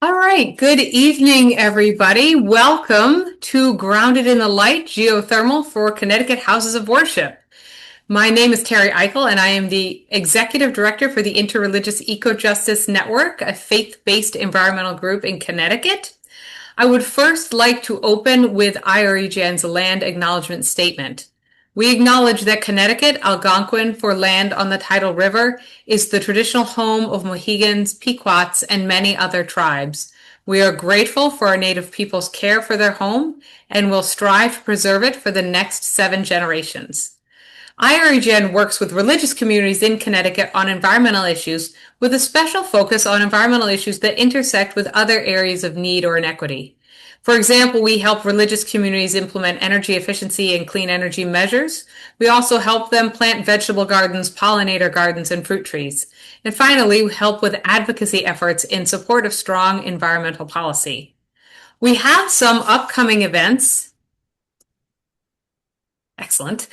All right, good evening, everybody. Welcome to Grounded in the Light Geothermal for Connecticut Houses of Worship. My name is Terry Eichel, and I am the Executive Director for the Interreligious Eco-Justice Network, a faith-based environmental group in Connecticut. I would first like to open with IREJN's Land Acknowledgement Statement. We acknowledge that Connecticut, Algonquin for land on the Tidal River, is the traditional home of Mohegans, Pequots, and many other tribes. We are grateful for our Native people's care for their home and will strive to preserve it for the next 7 generations. IREJN works with religious communities in Connecticut on environmental issues, with a special focus on environmental issues that intersect with other areas of need or inequity. For example, we help religious communities implement energy efficiency and clean energy measures. We also help them plant vegetable gardens, pollinator gardens, and fruit trees. And finally, we help with advocacy efforts in support of strong environmental policy. We have some upcoming events. Excellent.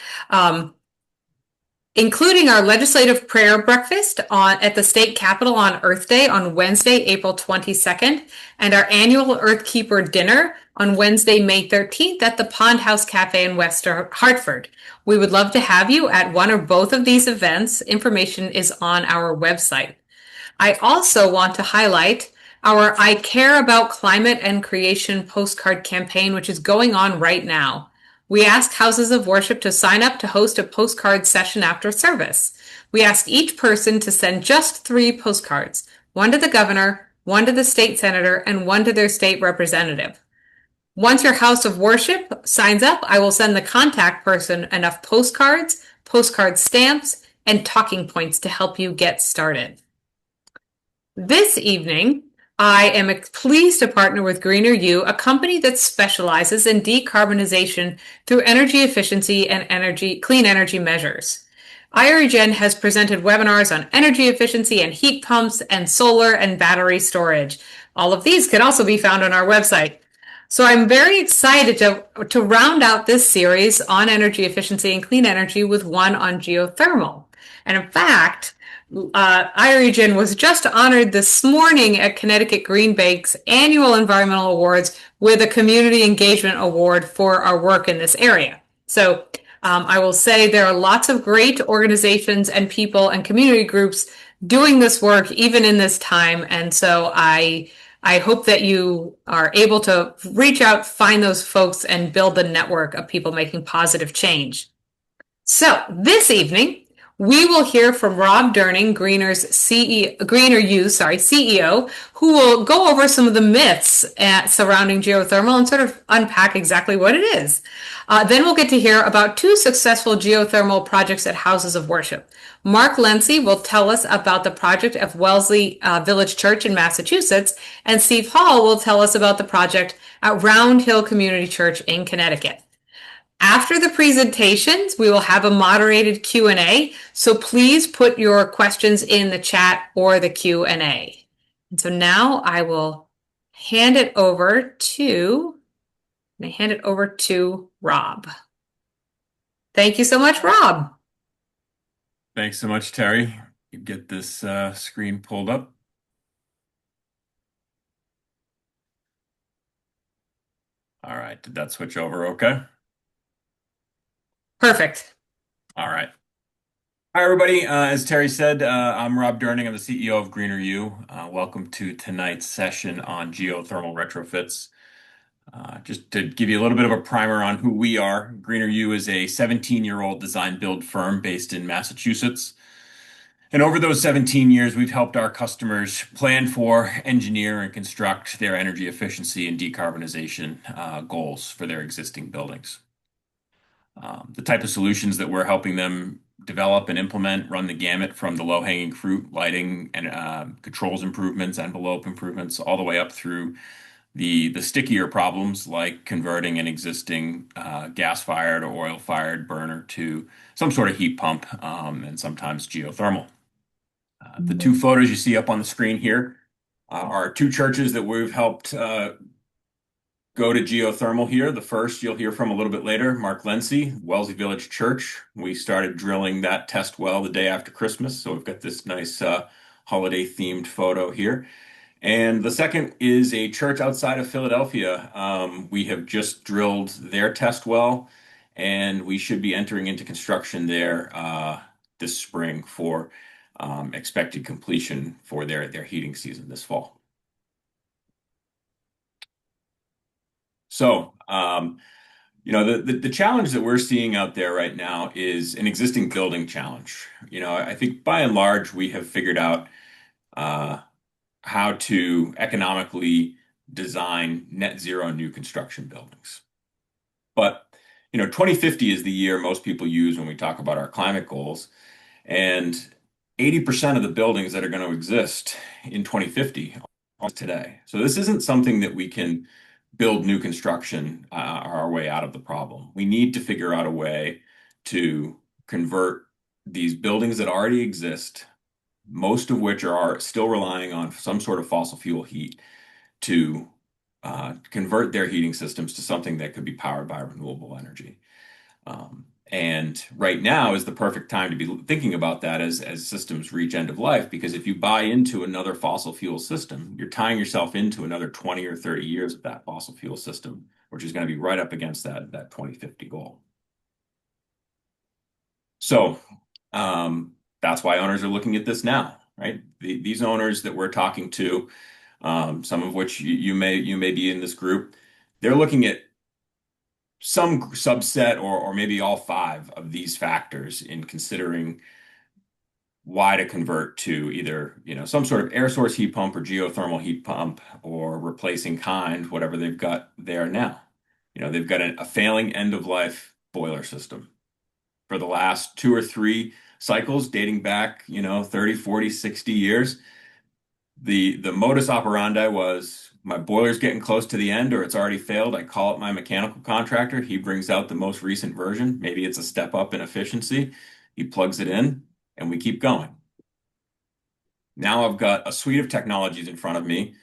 Including our legislative prayer breakfast at the state capitol on Earth Day on Wednesday, April 22nd, and our annual Earthkeeper dinner on Wednesday, May 13th at the Pond House Cafe in West Hartford. We would love to have you at one or both of these events. Information is on our website. I also want to highlight our I Care About Climate and Creation postcard campaign, which is going on right now. We ask houses of worship to sign up to host a postcard session after service. We ask each person to send just 3 postcards, one to the governor, one to the state senator, and one to their state representative. Once your house of worship signs up, I will send the contact person enough postcards, postcard stamps, and talking points to help you get started. This evening, I am pleased to partner with GreenerU, a company that specializes in decarbonization through energy efficiency and clean energy measures. IREJN has presented webinars on energy efficiency and heat pumps and solar and battery storage. All of these can also be found on our website. So I'm very excited to round out this series on energy efficiency and clean energy with one on geothermal. And in fact, IREJN was just honored this morning at Connecticut Green Bank's annual environmental awards with a community engagement award for our work in this area. So I will say there are lots of great organizations and people and community groups doing this work even in this time. And so I hope that you are able to reach out, find those folks, and build a network of people making positive change. So this evening, we will hear from Rob Durning, GreenerU's CEO, who will go over some of the myths surrounding geothermal and sort of unpack exactly what it is. Then we'll get to hear about 2 successful geothermal projects at houses of worship. Mark Lency will tell us about the project of Wellesley Village Church in Massachusetts, and Steve Hall will tell us about the project at Round Hill Community Church in Connecticut. After the presentations, we will have a moderated Q&A, so please put your questions in the chat or the Q&A. And so now I will hand it over to Rob. Thank you so much, Rob. Thanks so much, Terry. You get this screen pulled up. All right, did that switch over okay? Perfect. All right. Hi, everybody. As Terry said, I'm Rob Durning. I'm the CEO of GreenerU. Welcome to tonight's session on geothermal retrofits. Just to give you a little bit of a primer on who we are, GreenerU is a 17-year-old design-build firm based in Massachusetts. And over those 17 years, we've helped our customers plan for, engineer, and construct their energy efficiency and decarbonization goals for their existing buildings. The type of solutions that we're helping them develop and implement run the gamut from the low-hanging fruit, lighting and controls improvements, envelope improvements, all the way up through the stickier problems like converting an existing gas-fired or oil-fired burner to some sort of heat pump and sometimes geothermal. The 2 photos you see up on the screen here are 2 churches that we've helped go to geothermal here. The first you'll hear from a little bit later, Mark Lency, Wellesley Village Church. We started drilling that test well the day after Christmas, so we've got this nice holiday-themed photo here. And the second is a church outside of Philadelphia. We have just drilled their test well, and we should be entering into construction there this spring for expected completion for their heating season this fall. So, the challenge that we're seeing out there right now is an existing building challenge. I think by and large we have figured out uh, how to economically design net zero new construction buildings. But 2050 is the year most people use when we talk about our climate goals, and 80% of the buildings that are going to exist in 2050 are today. So this isn't something that we can build new construction our way out of the problem. We need to figure out a way to convert these buildings that already exist, most of which are still relying on some sort of fossil fuel heat, to convert their heating systems to something that could be powered by renewable energy. And right now is the perfect time to be thinking about that as systems reach end of life, because if you buy into another fossil fuel system, you're tying yourself into another 20 or 30 years of that fossil fuel system, which is going to be right up against that 2050 goal. So that's why owners are looking at this now, right? These owners that we're talking to, some of which you may be in this group, they're looking at some subset or maybe all five of these factors in considering why to convert to either, some sort of air source heat pump or geothermal heat pump, or replacing kind, whatever they've got there now. They've got a failing end of life boiler system. For the last two or three cycles dating back, 30, 40, 60 years, the modus operandi was my boiler's getting close to the end or it's already failed. I call up my mechanical contractor. He brings out the most recent version. Maybe it's a step up in efficiency. He plugs it in and we keep going. Now I've got a suite of technologies in front of me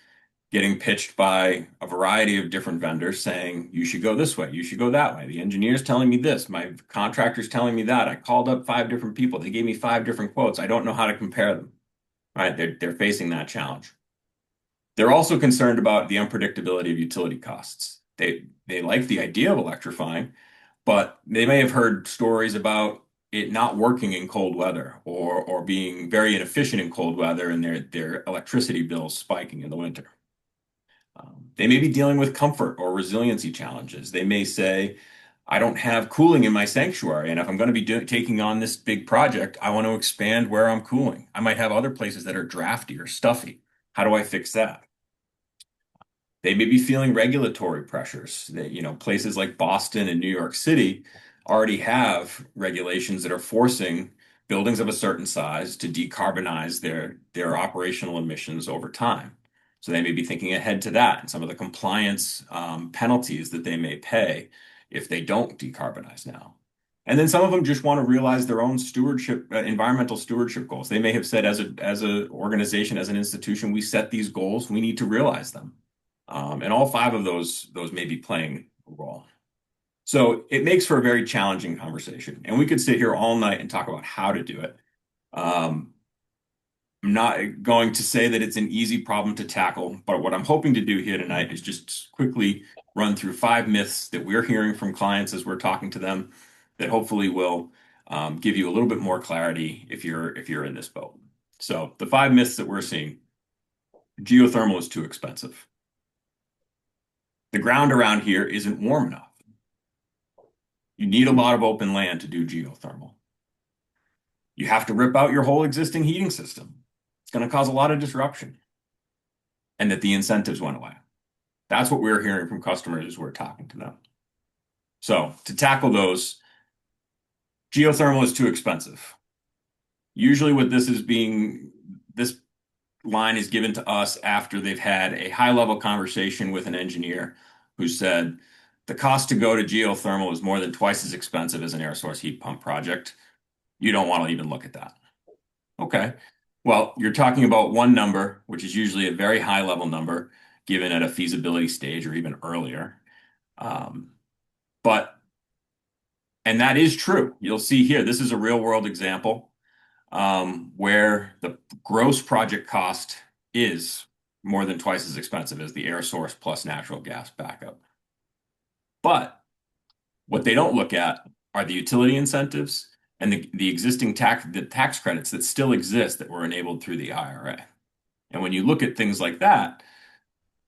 getting pitched by a variety of different vendors saying, you should go this way, you should go that way. The engineer's telling me this, my contractor's telling me that. I called up five different people. They gave me five different quotes. I don't know how to compare them. Right? They're facing that challenge. They're also concerned about the unpredictability of utility costs. They like the idea of electrifying, but they may have heard stories about it not working in cold weather, or being very inefficient in cold weather, and their electricity bills spiking in the winter. They may be dealing with comfort or resiliency challenges. They may say, I don't have cooling in my sanctuary, and if I'm going to be taking on this big project, I want to expand where I'm cooling. I might have other places that are drafty or stuffy. How do I fix that? They may be feeling regulatory pressures. Places like Boston and New York City already have regulations that are forcing buildings of a certain size to decarbonize their operational emissions over time. So they may be thinking ahead to that and some of the compliance penalties that they may pay if they don't decarbonize now. And then some of them just want to realize their own stewardship, environmental stewardship goals. They may have said, as a organization, as an institution, we set these goals, we need to realize them. And all five of those may be playing a role. So it makes for a very challenging conversation. And we could sit here all night and talk about how to do it. I'm not going to say that it's an easy problem to tackle, but what I'm hoping to do here tonight is just quickly run through five myths that we're hearing from clients as we're talking to them, that hopefully will give you a little bit more clarity if you're in this boat. So the five myths that we're seeing: geothermal is too expensive. The ground around here isn't warm enough. You need a lot of open land to do geothermal. You have to rip out your whole existing heating system. It's going to cause a lot of disruption. And that the incentives went away. That's what we're hearing from customers as we're talking to them. So to tackle those, geothermal is too expensive. Usually what this line is given to us after they've had a high-level conversation with an engineer who said, the cost to go to geothermal is more than twice as expensive as an air source heat pump project. You don't want to even look at that. Okay. Well, you're talking about one number, which is usually a very high-level number given at a feasibility stage or even earlier. And that is true. You'll see here, this is a real-world example where the gross project cost is more than twice as expensive as the air source plus natural gas backup. But what they don't look at are the utility incentives and the existing tax credits that still exist that were enabled through the IRA. And when you look at things like that,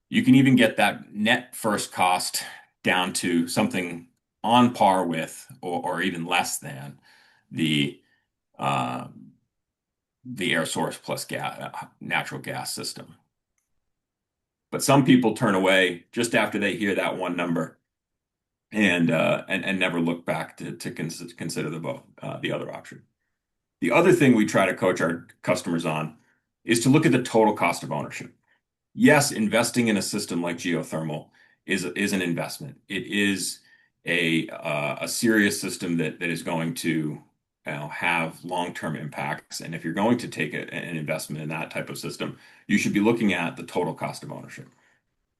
you can even get that net first cost down to something on par with or even less than the uh, the air source plus natural gas system. But some people turn away just after they hear that one number and never look back to consider the other option. The other thing we try to coach our customers on is to look at the total cost of ownership. Yes, investing in a system like geothermal is an investment. It is a serious system that is going to have long-term impacts. And if you're going to take an investment in that type of system, you should be looking at the total cost of ownership.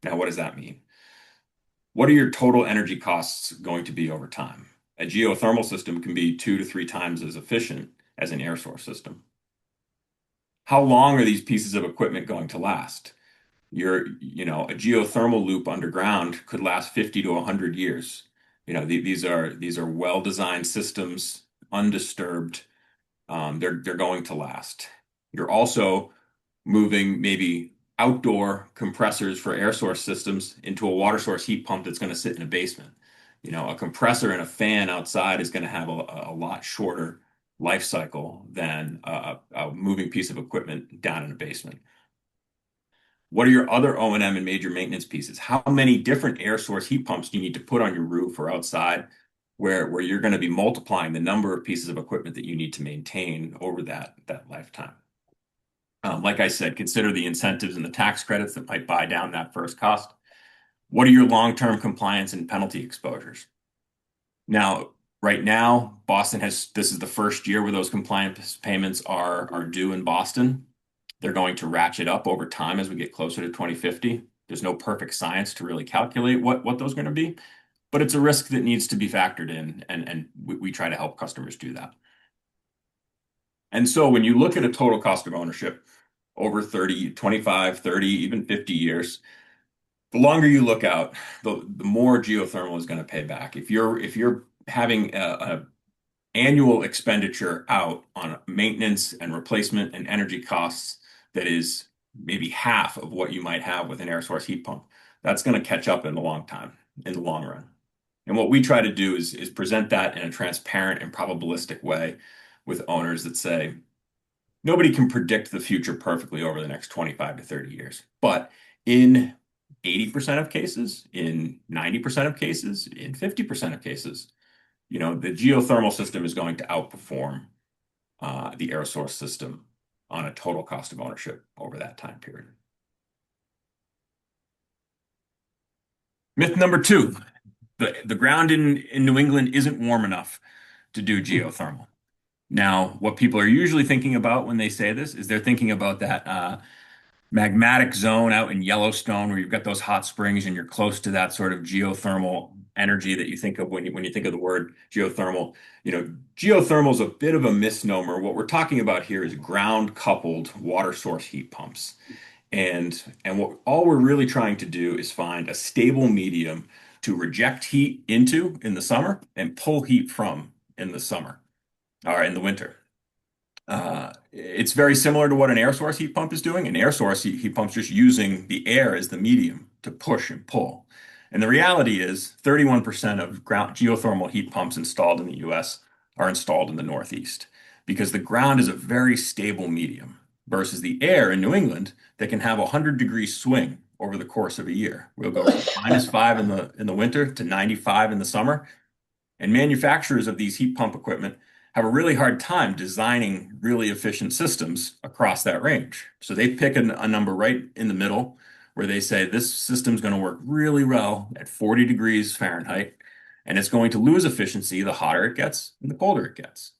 Now, what does that mean? What are your total energy costs going to be over time? A geothermal system can be 2 to 3 times as efficient as an air source system. How long are these pieces of equipment going to last? A geothermal loop underground could last 50 to 100 years. These are well-designed systems, undisturbed. They're going to last. You're also moving maybe outdoor compressors for air source systems into a water source heat pump that's going to sit in a basement. A compressor and a fan outside is going to have a lot shorter life cycle than a moving piece of equipment down in a basement. What are your other O&M and major maintenance pieces? How many different air source heat pumps do you need to put on your roof or outside where you're going to be multiplying the number of pieces of equipment that you need to maintain over that lifetime? Like I said, consider the incentives and the tax credits that might buy down that first cost. What are your long-term compliance and penalty exposures? Now, right now, this is the first year where those compliance payments are due in Boston. They're going to ratchet up over time as we get closer to 2050. There's no perfect science to really calculate what those are going to be, but it's a risk that needs to be factored in, and we try to help customers do that. And so when you look at a total cost of ownership over 30, 25, 30, even 50 years, the longer you look out, the more geothermal is going to pay back. If you're having a annual expenditure out on maintenance and replacement and energy costs that is maybe half of what you might have with an air source heat pump, that's going to catch up in the long run. And what we try to do is present that in a transparent and probabilistic way with owners that say, nobody can predict the future perfectly over the next 25 to 30 years. But in 80% of cases, in 90% of cases, in 50% of cases, the geothermal system is going to outperform the air source system on a total cost of ownership over that time period. Myth number 2, the ground in New England isn't warm enough to do geothermal. Now, what people are usually thinking about when they say this is they're thinking about that magmatic zone out in Yellowstone where you've got those hot springs and you're close to that sort of geothermal energy that you think of when you think of the word geothermal. Geothermal is a bit of a misnomer. What we're talking about here is ground coupled water source heat pumps. And all we're really trying to do is find a stable medium to reject heat into in the summer and pull heat from in the summer or in the winter. It's very similar to what an air source heat pump is doing. An air source heat pump's just using the air as the medium to push and pull. And the reality is 31% of geothermal heat pumps installed in the US are installed in the Northeast because the ground is a very stable medium versus the air in New England that can have a 100-degree swing over the course of a year. We'll go from -5 in the winter to 95 in the summer. And manufacturers of these heat pump equipment have a really hard time designing really efficient systems across that range. So they pick a number right in the middle where they say this system's going to work really well at 40 degrees Fahrenheit, and it's going to lose efficiency the hotter it gets and the colder it gets.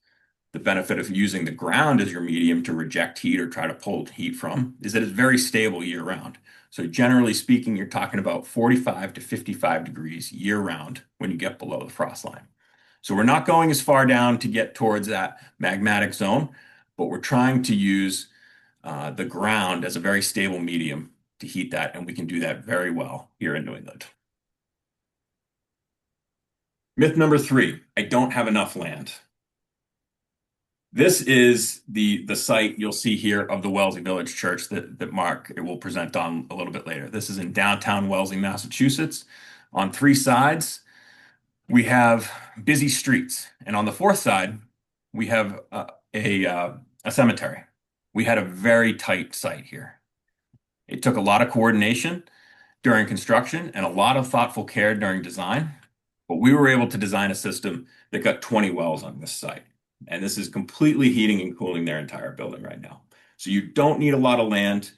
The benefit of using the ground as your medium to reject heat or try to pull heat from is that it's very stable year round. So generally speaking, you're talking about 45 to 55 degrees year round when you get below the frost line. So we're not going as far down to get towards that magmatic zone, but we're trying to use the ground as a very stable medium to heat that, and we can do that very well here in New England. Myth number three, I don't have enough land. This is the site you'll see here of the Wellesley Village Church that Mark will present on a little bit later. This is in downtown Wellesley, Massachusetts. On three sides, we have busy streets, and on the fourth side, we have a cemetery. We had a very tight site here. It took a lot of coordination during construction and a lot of thoughtful care during design, but we were able to design a system that got 20 wells on this site. And this is completely heating and cooling their entire building right now. So you don't need a lot of land.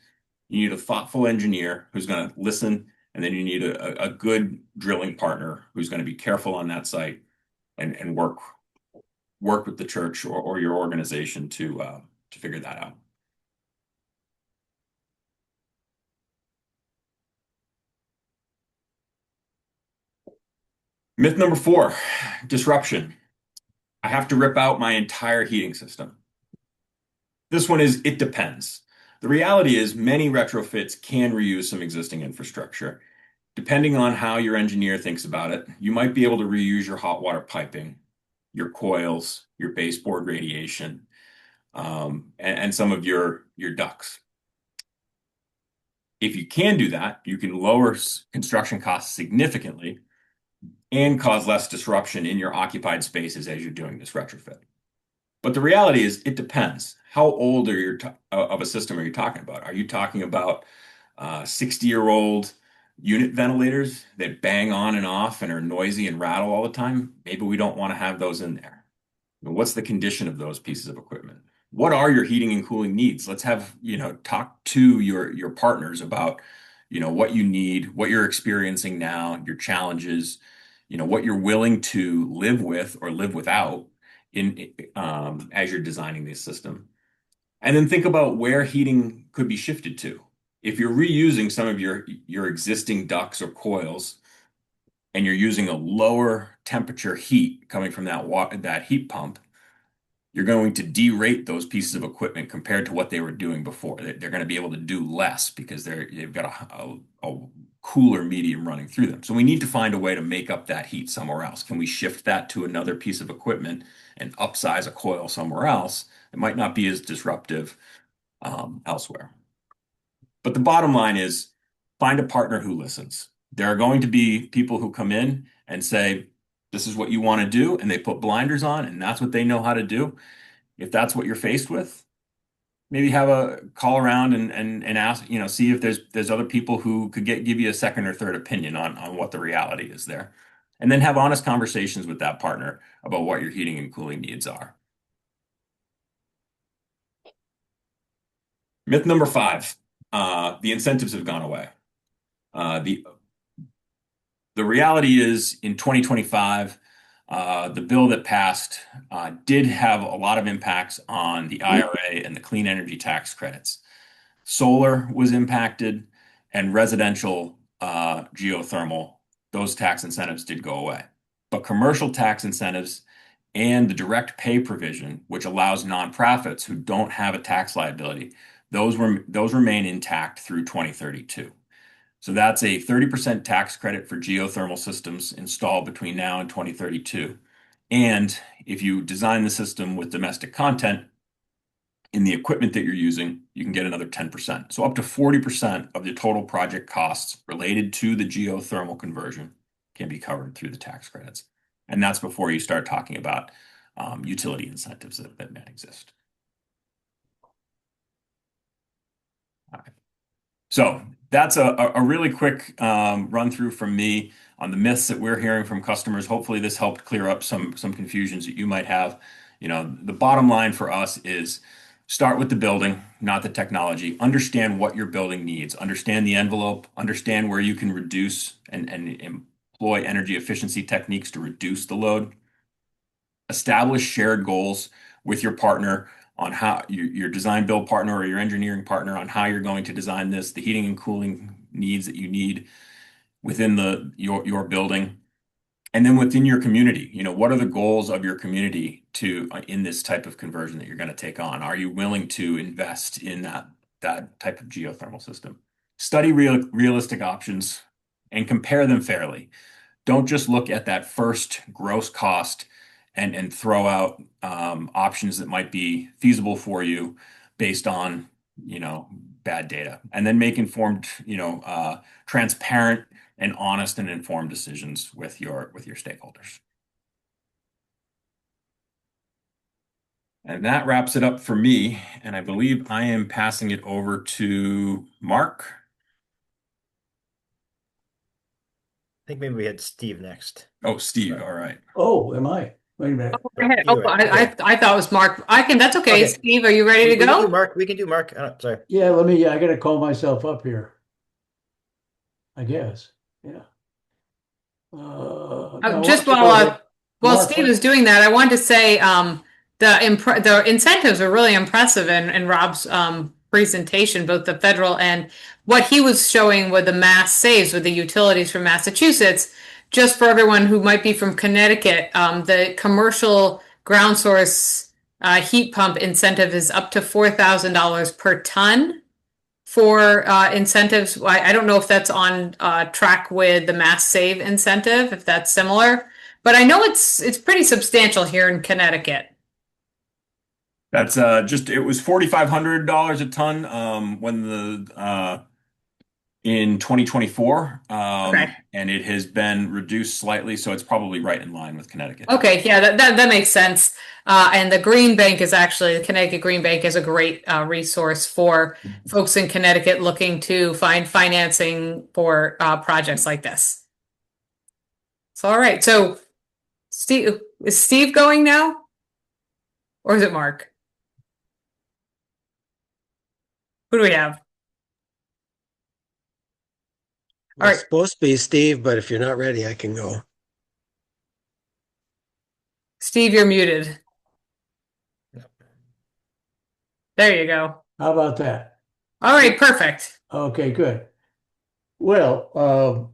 You need a thoughtful engineer who's going to listen, and then you need a good drilling partner who's going to be careful on that site and work with the church or your organization to figure that out. Myth number four, disruption. I have to rip out my entire heating system. This one is, it depends. The reality is many retrofits can reuse some existing infrastructure. Depending on how your engineer thinks about it, you might be able to reuse your hot water piping, your coils, your baseboard radiation, and some of your ducts. If you can do that, you can lower construction costs significantly and cause less disruption in your occupied spaces as you're doing this retrofit. But the reality is, it depends. How old of a system are you talking about? Are you talking about 60-year-old unit ventilators that bang on and off and are noisy and rattle all the time? Maybe we don't want to have those in there. What's the condition of those pieces of equipment? What are your heating and cooling needs? Let's have, talk to your partners about, what you need, what you're experiencing now, your challenges, what you're willing to live with or live without as you're designing this system. And then think about where heating could be shifted to. If you're reusing some of your existing ducts or coils and you're using a lower temperature heat coming from that heat pump, you're going to derate those pieces of equipment compared to what they were doing before. They're going to be able to do less because they've got a cooler medium running through them. So we need to find a way to make up that heat somewhere else. Can we shift that to another piece of equipment and upsize a coil somewhere else? It might not be as disruptive elsewhere. But the bottom line is, find a partner who listens. There are going to be people who come in and say, this is what you want to do, and they put blinders on, and that's what they know how to do. If that's what you're faced with, maybe have a call around and ask, see if there's other people who could give you a second or third opinion on what the reality is there. And then have honest conversations with that partner about what your heating and cooling needs are. Myth number five, the incentives have gone away. The reality is, in 2025, the bill that passed did have a lot of impacts on the IRA and the clean energy tax credits. Solar was impacted, and residential geothermal, those tax incentives did go away. But commercial tax incentives and the direct pay provision, which allows nonprofits who don't have a tax liability, those remain intact through 2032. So that's a 30% tax credit for geothermal systems installed between now and 2032. And if you design the system with domestic content in the equipment that you're using, you can get another 10%. So up to 40% of the total project costs related to the geothermal conversion can be covered through the tax credits. And that's before you start talking about utility incentives that may exist. All right. So that's a really quick run through from me on the myths that we're hearing from customers. Hopefully this helped clear up some confusions that you might have. The bottom line for us is start with the building, not the technology. Understand what your building needs. Understand the envelope. Understand where you can reduce and employ energy efficiency techniques to reduce the load. Establish shared goals with your partner on how your design build partner or your engineering partner on how you're going to design this, the heating and cooling needs that you need within your building. And then within your community, what are the goals of your community in this type of conversion that you're going to take on? Are you willing to invest in that type of geothermal system? Study realistic options and compare them fairly. Don't just look at that first gross cost and throw out options that might be feasible for you based on, bad data. And then make informed, transparent and honest and informed decisions with your stakeholders. And that wraps it up for me. And I believe I am passing it over to Mark. think maybe we had Steve next. Oh, Steve. Sorry. All right. Oh, am I? Wait a minute. Go ahead. You're Oh, right. Okay. I thought it was Mark. That's okay. Okay. Steve, are you ready to We can do go? Mark. We can do Mark. Sorry. Yeah, I gotta call myself up here, I guess. Yeah. Now, Just why don't you go ahead? while Mark, Steve is doing that, I wanted to say the incentives are really impressive in Rob's presentation, both the federal and what he was showing with the mass saves with the utilities from Massachusetts. Just for everyone who might be from Connecticut, the commercial ground source heat pump incentive is up to $4,000 per ton for incentives. I don't know if that's on track with the mass save incentive, if that's similar, but I know it's pretty substantial here in Connecticut. That's it was $4,500 a ton when the in 2024, Okay. and it has been reduced slightly, so it's probably right in line with Connecticut. Okay, yeah, that makes sense. And the Connecticut Green Bank is a great resource for folks in Connecticut looking to find financing for projects like this. So, all right. So, Steve, is Steve going now? Or is it Mark? Who do we have? All It's right, supposed to be Steve, but if you're not ready, I can go. Steve, you're muted. There you go. How about that? All right, perfect. Okay, good. Well,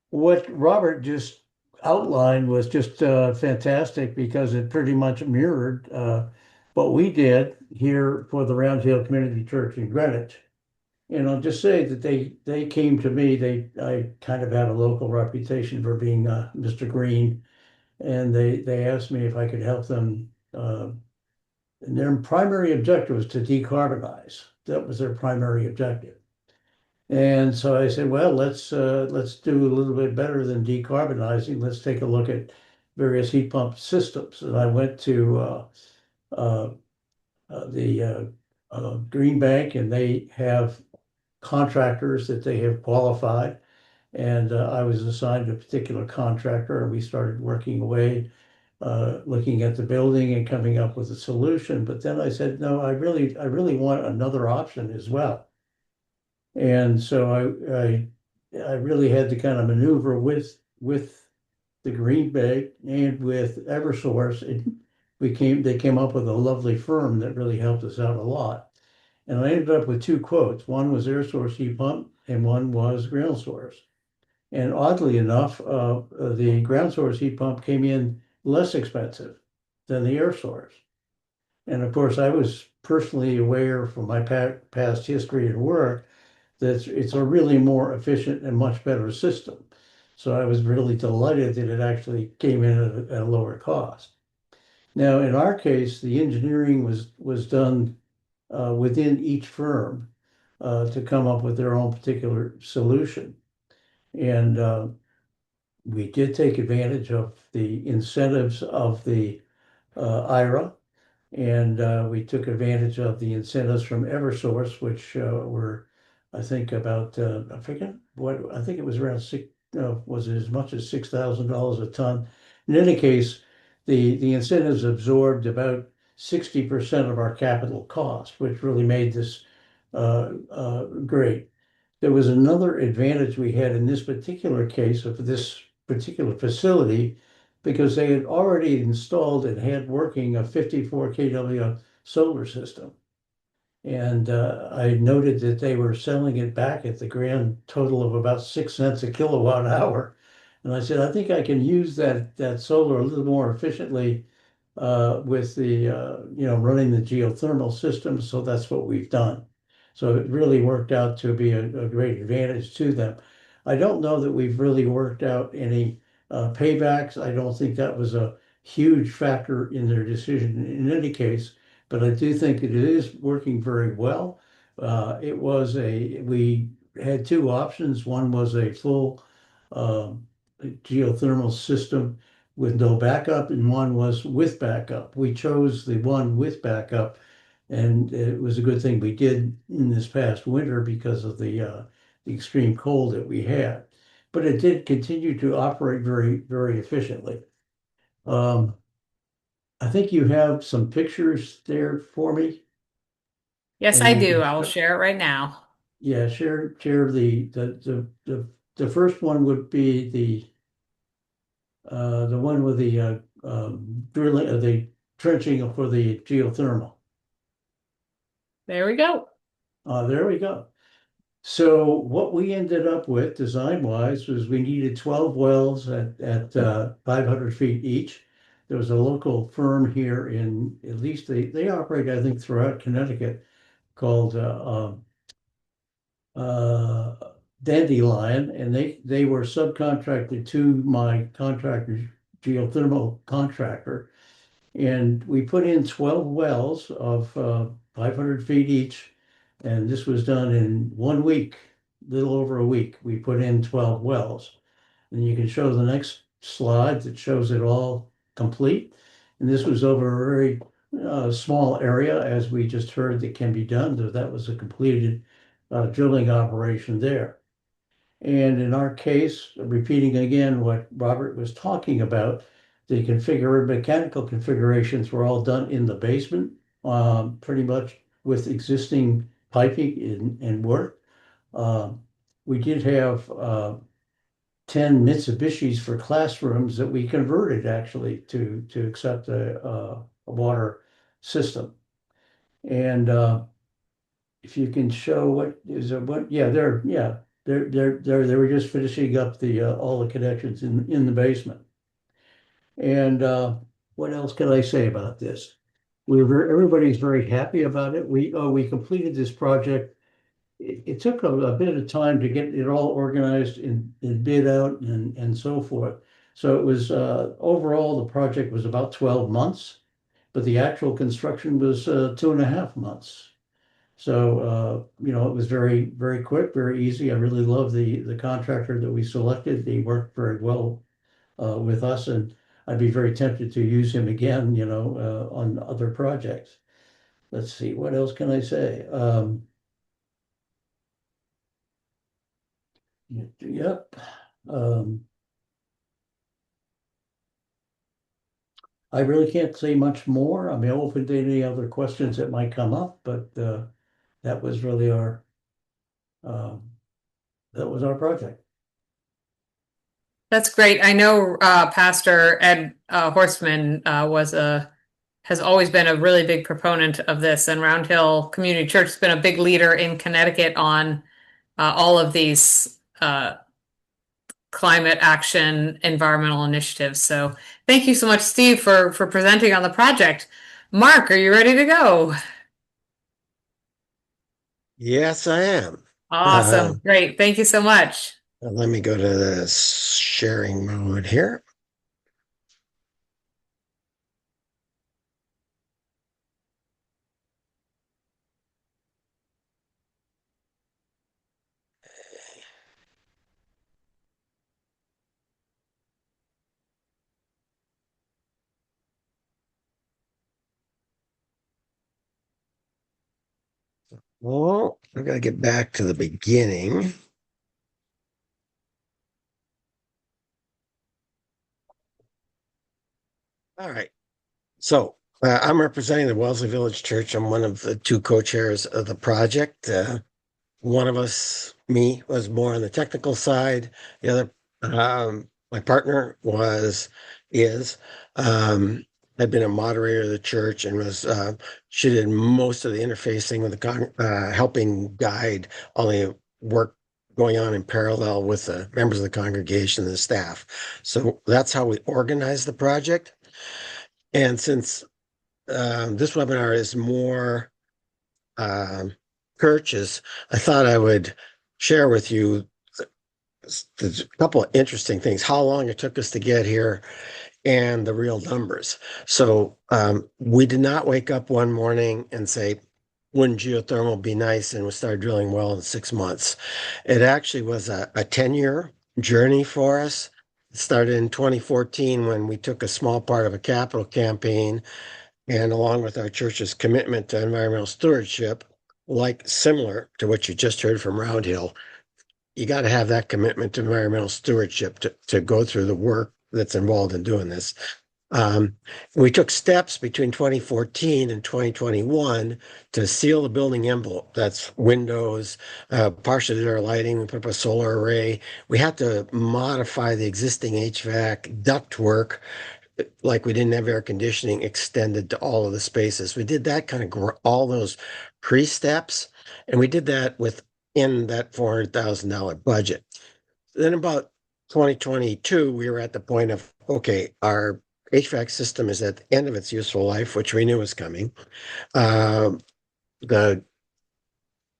what Robert just outlined was just fantastic because it pretty much mirrored what we did here for the Round Hill Community Church in Greenwich. And I'll just say that they came to me. I kind of have a local reputation for being Mr. Green, and they asked me if I could help them. And their primary objective was to decarbonize. That was their primary objective. And so I said, well, let's do a little bit better than decarbonizing. Let's take a look at various heat pump systems. And I went to the Green Bank, and they have contractors that they have qualified. And I was assigned a particular contractor, and we started working away, looking at the building and coming up with a solution. But then I said, no, I really want another option as well. And so I really had to kind of maneuver with the Green Bank and with Eversource. They came up with a lovely firm that really helped us out a lot. And I ended up with two quotes. One was air source heat pump, and one was ground source. And oddly enough, the ground source heat pump came in less expensive than the air source. And of course, I was personally aware from my past history and work that it's a really more efficient and much better system. So I was really delighted that it actually came in at a lower cost. Now, in our case, the engineering was done within each firm to come up with their own particular solution. And we did take advantage of the incentives of the IRA, and we took advantage of the incentives from Eversource, which were, I think, about I forget what I think it was around was it as much as $6,000 a ton. In any case, the incentives absorbed about 60% of our capital cost, which really made this great. There was another advantage we had in this particular case of this particular facility because they had already installed and had working a 54 kW solar system. And I noted that they were selling it back at the grand total of about 6 cents a kilowatt hour. And I said, I think I can use that solar a little more efficiently with the running the geothermal system. So that's what we've done. So it really worked out to be a great advantage to them. I don't know that we've really worked out any paybacks. I don't think that was a huge factor in their decision in any case, but I do think it is working very well. We had two options. One was a full geothermal system with no backup, and one was with backup. We chose the one with backup, and it was a good thing we did in this past winter because of the extreme cold that we had. But it did continue to operate very, very efficiently. Um, I think you have some pictures there for me, Yes, and I you do. can, I will share it right now. yeah, share the first one would be the one with the drilling, the trenching for the geothermal. There we go. There we go. So what we ended up with design-wise was we needed 12 wells at 500 feet each. There was a local firm here in, at least they operate, I think, throughout Connecticut called uh, Dandelion, and they were subcontracted to my contractor, geothermal contractor. And we put in 12 wells of 500 feet each. And this was done in 1 week, little over a week. We put in 12 wells. And you can show the next slide that shows it all complete. And this was over a very small area, as we just heard, that can be done. So that was a completed drilling operation there. And in our case, repeating again what Robert was talking about, the mechanical configurations were all done in the basement, pretty much with existing piping and work. Um, we did have 10 Mitsubishis for classrooms that we converted actually to accept a water system. And if you can show what is it, what, yeah, they were just finishing up the all the connections in the basement. And what else can I say about this? Everybody's very happy about it. We completed this project. It took a bit of time to get it all organized and bid out and so forth. So it was overall the project was about 12 months, but the actual construction was 2.5 months. So, it was very, very quick, very easy. I really love the contractor that we selected. He worked very well with us, and I'd be very tempted to use him again, on other projects. Let's see, what else can I say? Yep. Um, I really can't say much more. I mean, open to any other questions that might come up, but that was really um, that was our project. That's great. I know Pastor Ed Horstman has always been a really big proponent of this, and Round Hill Community Church has been a big leader in Connecticut on all of these climate action, environmental initiatives. So thank you so much, Steve, for presenting on the project. Mark, are you ready to go? Yes, I am. Awesome. Great. Thank you so much. Let me go to the sharing mode here. Well, I gotta get back to the beginning. All right. So I'm representing the Wellesley Village Church. I'm one of the two co-chairs of the project. One of us, me, was more on the technical side. The other, my partner is, um, had been a moderator of the church and she did most of the interfacing with helping guide all the work going on in parallel with the members of the congregation and the staff. So that's how we organized the project. And since this webinar is more churches, I thought I would share with you a couple of interesting things, how long it took us to get here and the real numbers. So we did not wake up one morning and say, wouldn't geothermal be nice? And we started drilling well in 6 months. It actually was a 10-year journey for us. It started in 2014 when we took a small part of a capital campaign, and along with our church's commitment to environmental stewardship, like similar to what you just heard from Round Hill, you got to have that commitment to environmental stewardship to go through the work that's involved in doing this. We took steps between 2014 and 2021 to seal the building envelope. That's windows, partially did our lighting. We put up a solar array. We had to modify the existing HVAC ductwork, like we didn't have air conditioning extended to all of the spaces. We did that kind of all those pre-steps, and we did that within that $400,000 budget. Then about 2022, we were at the point of, okay, our HVAC system is at the end of its useful life, which we knew was coming. The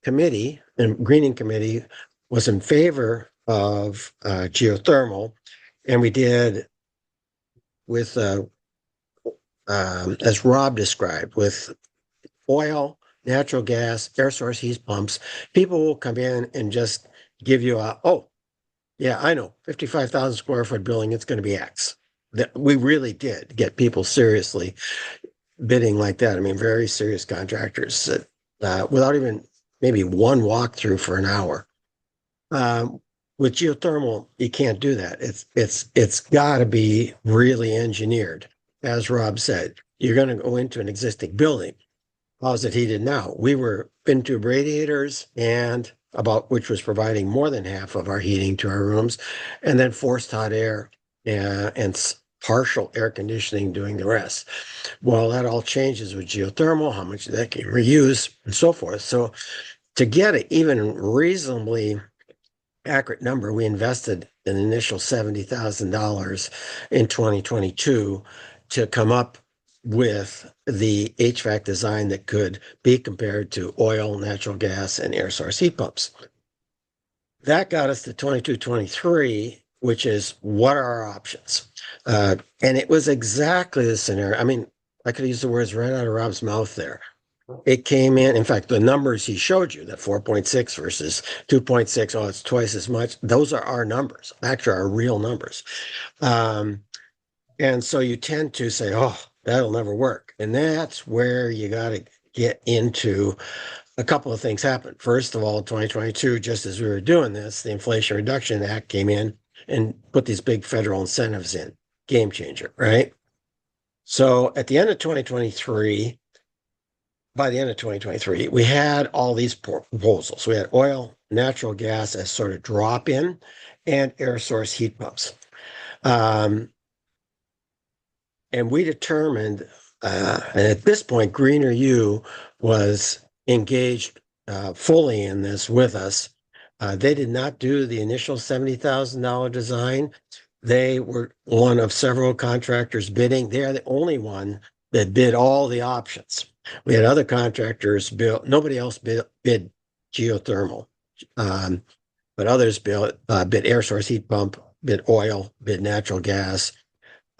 committee, and greening committee, was in favor of geothermal, and we did with, as Rob described, with oil, natural gas, air source heat pumps. People will come in and just give you oh, yeah, I know, 55,000 square foot building, it's going to be X. We really did get people seriously bidding like that. I mean, very serious contractors without even maybe one walkthrough for an hour. With geothermal, you can't do that. It's got to be really engineered. As Rob said, you're going to go into an existing building. How's it heated now? We were bin tube radiators, and which was providing more than half of our heating to our rooms, and then forced hot air and partial air conditioning doing the rest. Well, that all changes with geothermal, how much that can reuse and so forth. So to get an even reasonably accurate number, we invested an initial $70,000 in 2022 to come up with the HVAC design that could be compared to oil, natural gas, and air source heat pumps. That got us to 22-23, which is what are our options? And it was exactly the scenario. I mean, I could use the words right out of Rob's mouth there. It came in fact, the numbers he showed you, that 4.6 versus 2.6, oh, it's twice as much. Those are our numbers, actually our real numbers. And so you tend to say, oh, that'll never work. And that's where you got to get into a couple of things happen. First of all, 2022, just as we were doing this, the Inflation Reduction Act came in and put these big federal incentives in. Game changer, right? So at the end of 2023, by the end of 2023, we had all these proposals. We had oil, natural gas as sort of drop in, and air source heat pumps. And we determined, and at this point, GreenerU was engaged fully in this with us. They did not do the initial $70,000 design. They were one of several contractors bidding. They're the only one that bid all the options. We had other contractors build, nobody else bid geothermal, but others bid air source heat pump, bid oil, bid natural gas.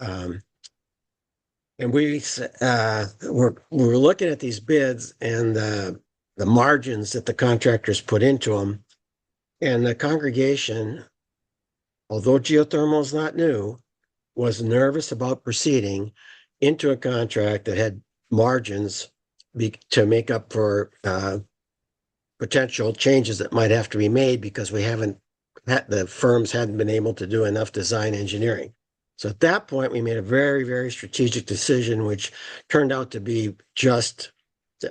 And we were looking at these bids and the margins that the contractors put into them. And the congregation, although geothermal is not new, was nervous about proceeding into a contract that had margins to make up for potential changes that might have to be made because the firms hadn't been able to do enough design engineering. So at that point, we made a very, very strategic decision, which turned out to be just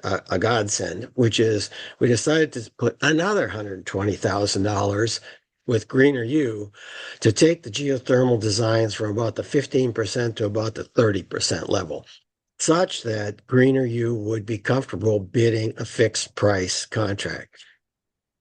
a godsend, which is we decided to put another $120,000 with GreenerU to take the geothermal designs from about the 15% to about the 30% level, such that GreenerU would be comfortable bidding a fixed price contract.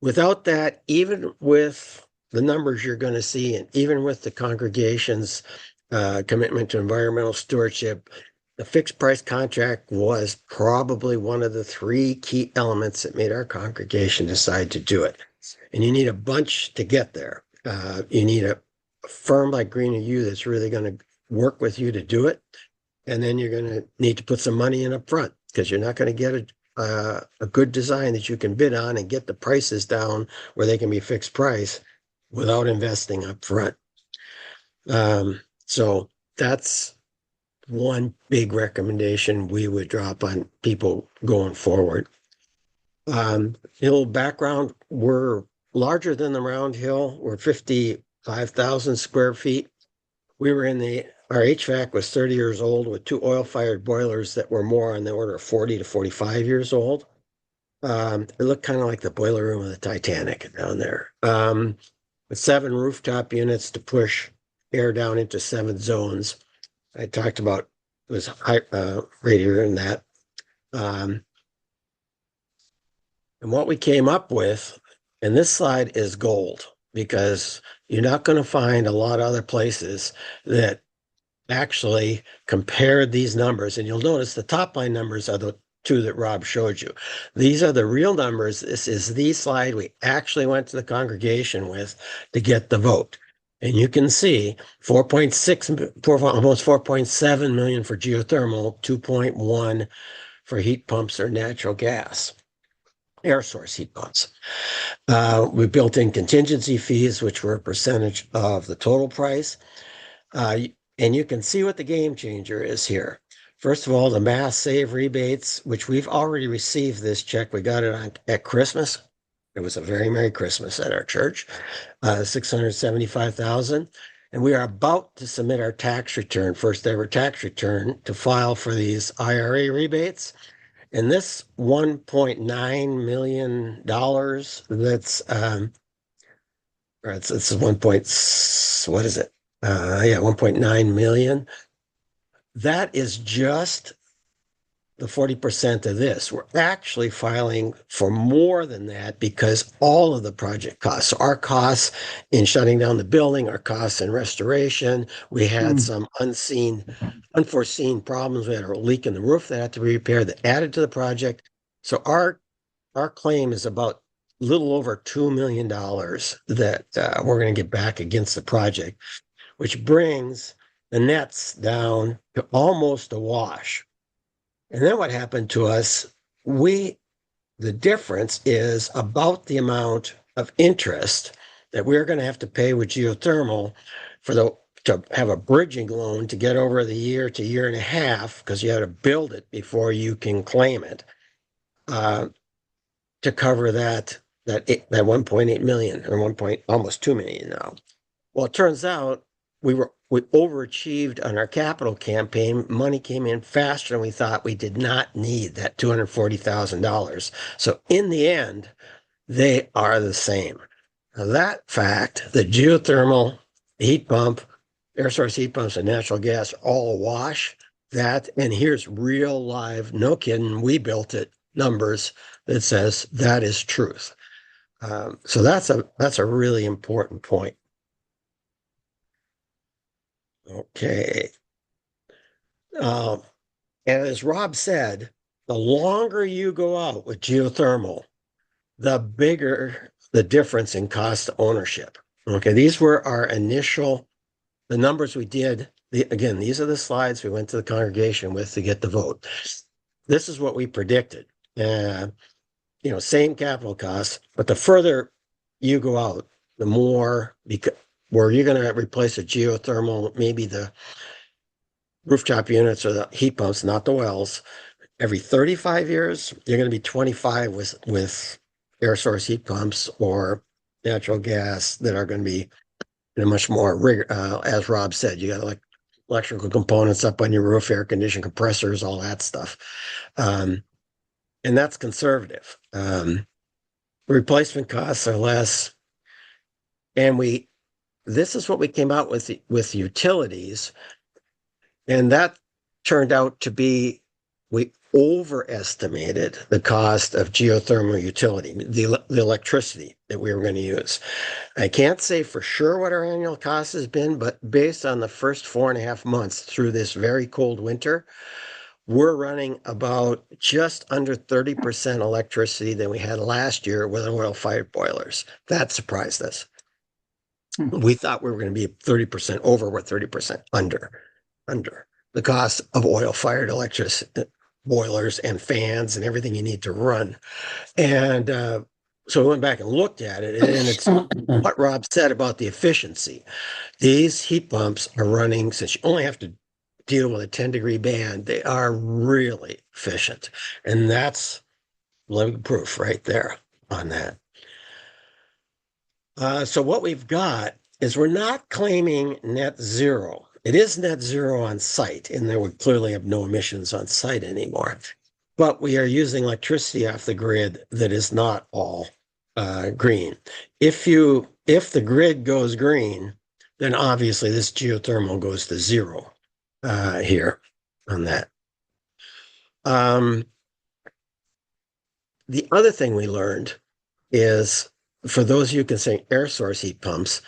Without that, even with the numbers you're going to see, and even with the congregation's commitment to environmental stewardship, the fixed price contract was probably one of the three key elements that made our congregation decide to do it. And you need a bunch to get there. You need a firm like GreenerU that's really going to work with you to do it. And then you're going to need to put some money in up front because you're not going to get a good design that you can bid on and get the prices down where they can be fixed price without investing up front. So that's one big recommendation we would drop on people going forward. Hill background, we're larger than the round hill. We're 55,000 square feet. We were our HVAC was 30 years old with two oil-fired boilers that were more on the order of 40 to 45 years old. It looked kind of like the boiler room of the Titanic down there. With 7 rooftop units to push air down into 7 zones. I talked about it was high radiator in that. And what we came up with, and this slide is gold because you're not going to find a lot of other places that actually compared these numbers. And you'll notice the top line numbers are the 2 that Rob showed you. These are the real numbers. This is the slide we actually went to the congregation with to get the vote. And you can see 4.6, almost 4.7 million for geothermal, 2.1 for heat pumps or natural gas, air source heat pumps. We built in contingency fees, which were a percentage of the total price. And you can see what the game changer is here. First of all, the mass save rebates, which we've already received this check. We got it at Christmas. It was a very Merry Christmas at our church, 675,000. And we are about to submit our tax return, first ever tax return, to file for these IRA rebates. And this $1.9 million that's it's 1.9 million. That is just the 40% of this. We're actually filing for more than that because all of the project costs, our costs in shutting down the building, our costs in restoration, we had some unforeseen problems. We had a leak in the roof that had to be repaired that added to the project. So our claim is about a little over $2 million that we're going to get back against the project, which brings the nets down to almost a wash. And then what happened to us, the difference is about the amount of interest that we're going to have to pay with geothermal to have a bridging loan to get over the year to year and a half, because you had to build it before you can claim it, to cover that 1.8 million or almost 2 million now. Well, it turns out we overachieved on our capital campaign. Money came in faster than we thought. We did not need that $240,000. So in the end, they are the same. Now that fact, the geothermal, heat pump, air source heat pumps, and natural gas are all a wash. And here's real live, no kidding, we built it, numbers that says that is truth. So that's a really important point. Okay. And as Rob said, the longer you go out with geothermal, the bigger the difference in cost of ownership. Okay, these were the numbers we did. Again, these are the slides we went to the congregation with to get the vote. This is what we predicted. Same capital costs, but the further you go out, the more, where you're going to replace a geothermal, maybe the rooftop units or the heat pumps, not the wells. Every 35 years, you're going to be 25 with air source heat pumps or natural gas that are going to be in a much more rigor. As Rob said, you got like electrical components up on your roof, air conditioning compressors, all that stuff. And that's conservative. Replacement costs are less. And this is what we came out with utilities. And that turned out to be, we overestimated the cost of geothermal utility, the electricity that we were going to use. I can't say for sure what our annual cost has been, but based on the first 4.5 months through this very cold winter, we're running about just under 30% electricity than we had last year with oil-fired boilers. That surprised us. We thought we were going to be 30% over, we're 30% under the cost of oil-fired electricity, boilers and fans and everything you need to run. And so we went back and looked at it, and it's what Rob said about the efficiency. These heat pumps are running, since you only have to deal with a 10-degree band, they are really efficient. And that's living proof right there on that. So what we've got is we're not claiming net zero. It is net zero on site, and there would clearly have no emissions on site anymore. But we are using electricity off the grid that is not all green. If the grid goes green, then obviously this geothermal goes to zero here on that. The other thing we learned is, for those of you who can say air source heat pumps,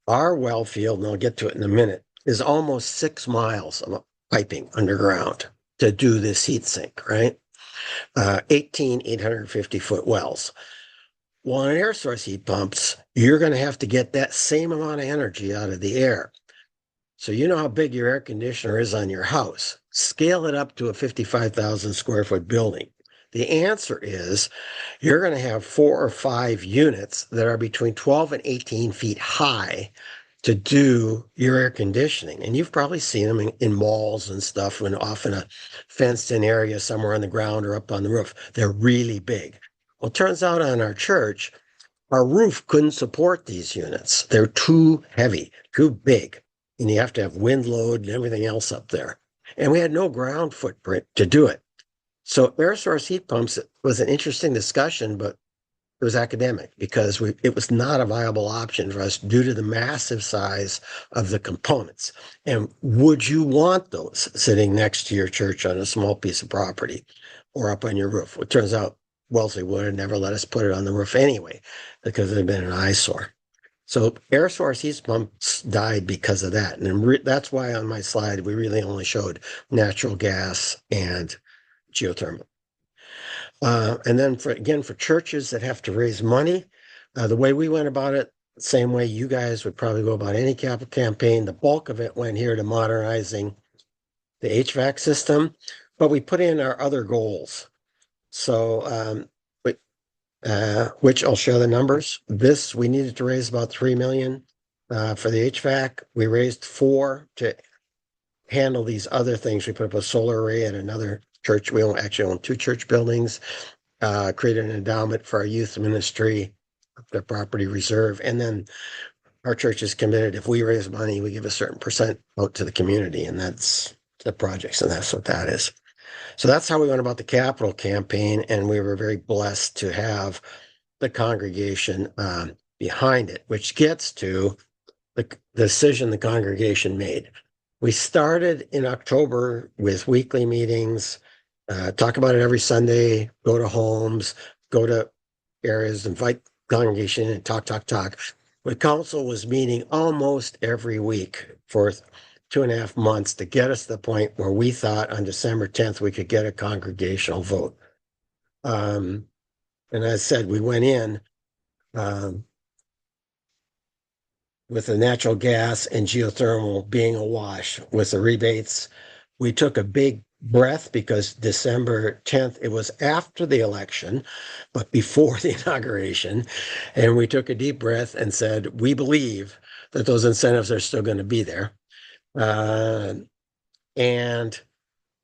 our well field, and I'll get to it in a minute, is almost 6 miles of piping underground to do this heat sink, right? 18 850-foot wells. Well, on air source heat pumps, you're going to have to get that same amount of energy out of the air. So you know how big your air conditioner is on your house. Scale it up to a 55,000 square foot building. The answer is you're going to have 4 or 5 units that are between 12 and 18 feet high to do your air conditioning. And you've probably seen them in malls and stuff, when off in a fenced-in area somewhere on the ground or up on the roof. They're really big. Well, it turns out on our church, our roof couldn't support these units. They're too heavy, too big, and you have to have wind load and everything else up there. And we had no ground footprint to do it. So air source heat pumps was an interesting discussion, but it was academic because it was not a viable option for us due to the massive size of the components. And would you want those sitting next to your church on a small piece of property or up on your roof? Well, it turns out Wellesley would have never let us put it on the roof anyway, because it had been an eyesore. So air source heat pumps died because of that. And that's why on my slide, we really only showed natural gas and geothermal. And then for churches that have to raise money, the way we went about it, same way you guys would probably go about any capital campaign. The bulk of it went here to modernizing the HVAC system, but we put in our other goals. So, which I'll show the numbers. We needed to raise about $3 million for the HVAC. We raised $4 to handle these other things. We put up a solar array at another church. We actually own 2 church buildings, created an endowment for our youth ministry, their property reserve. And then our church is committed. If we raise money, we give a certain percent out to the community, and that's the projects. And that's what that is. So that's how we went about the capital campaign. And we were very blessed to have the congregation behind it, which gets to the decision the congregation made. We started in October with weekly meetings, talk about it every Sunday, go to homes, go to areas, invite congregation and talk. The council was meeting almost every week for 2.5 months to get us to the point where we thought on December 10th we could get a congregational vote. And as I said, we went in with the natural gas and geothermal being awash with the rebates. We took a big breath because December 10th, it was after the election, but before the inauguration. And we took a deep breath and said, we believe that those incentives are still going to be there. And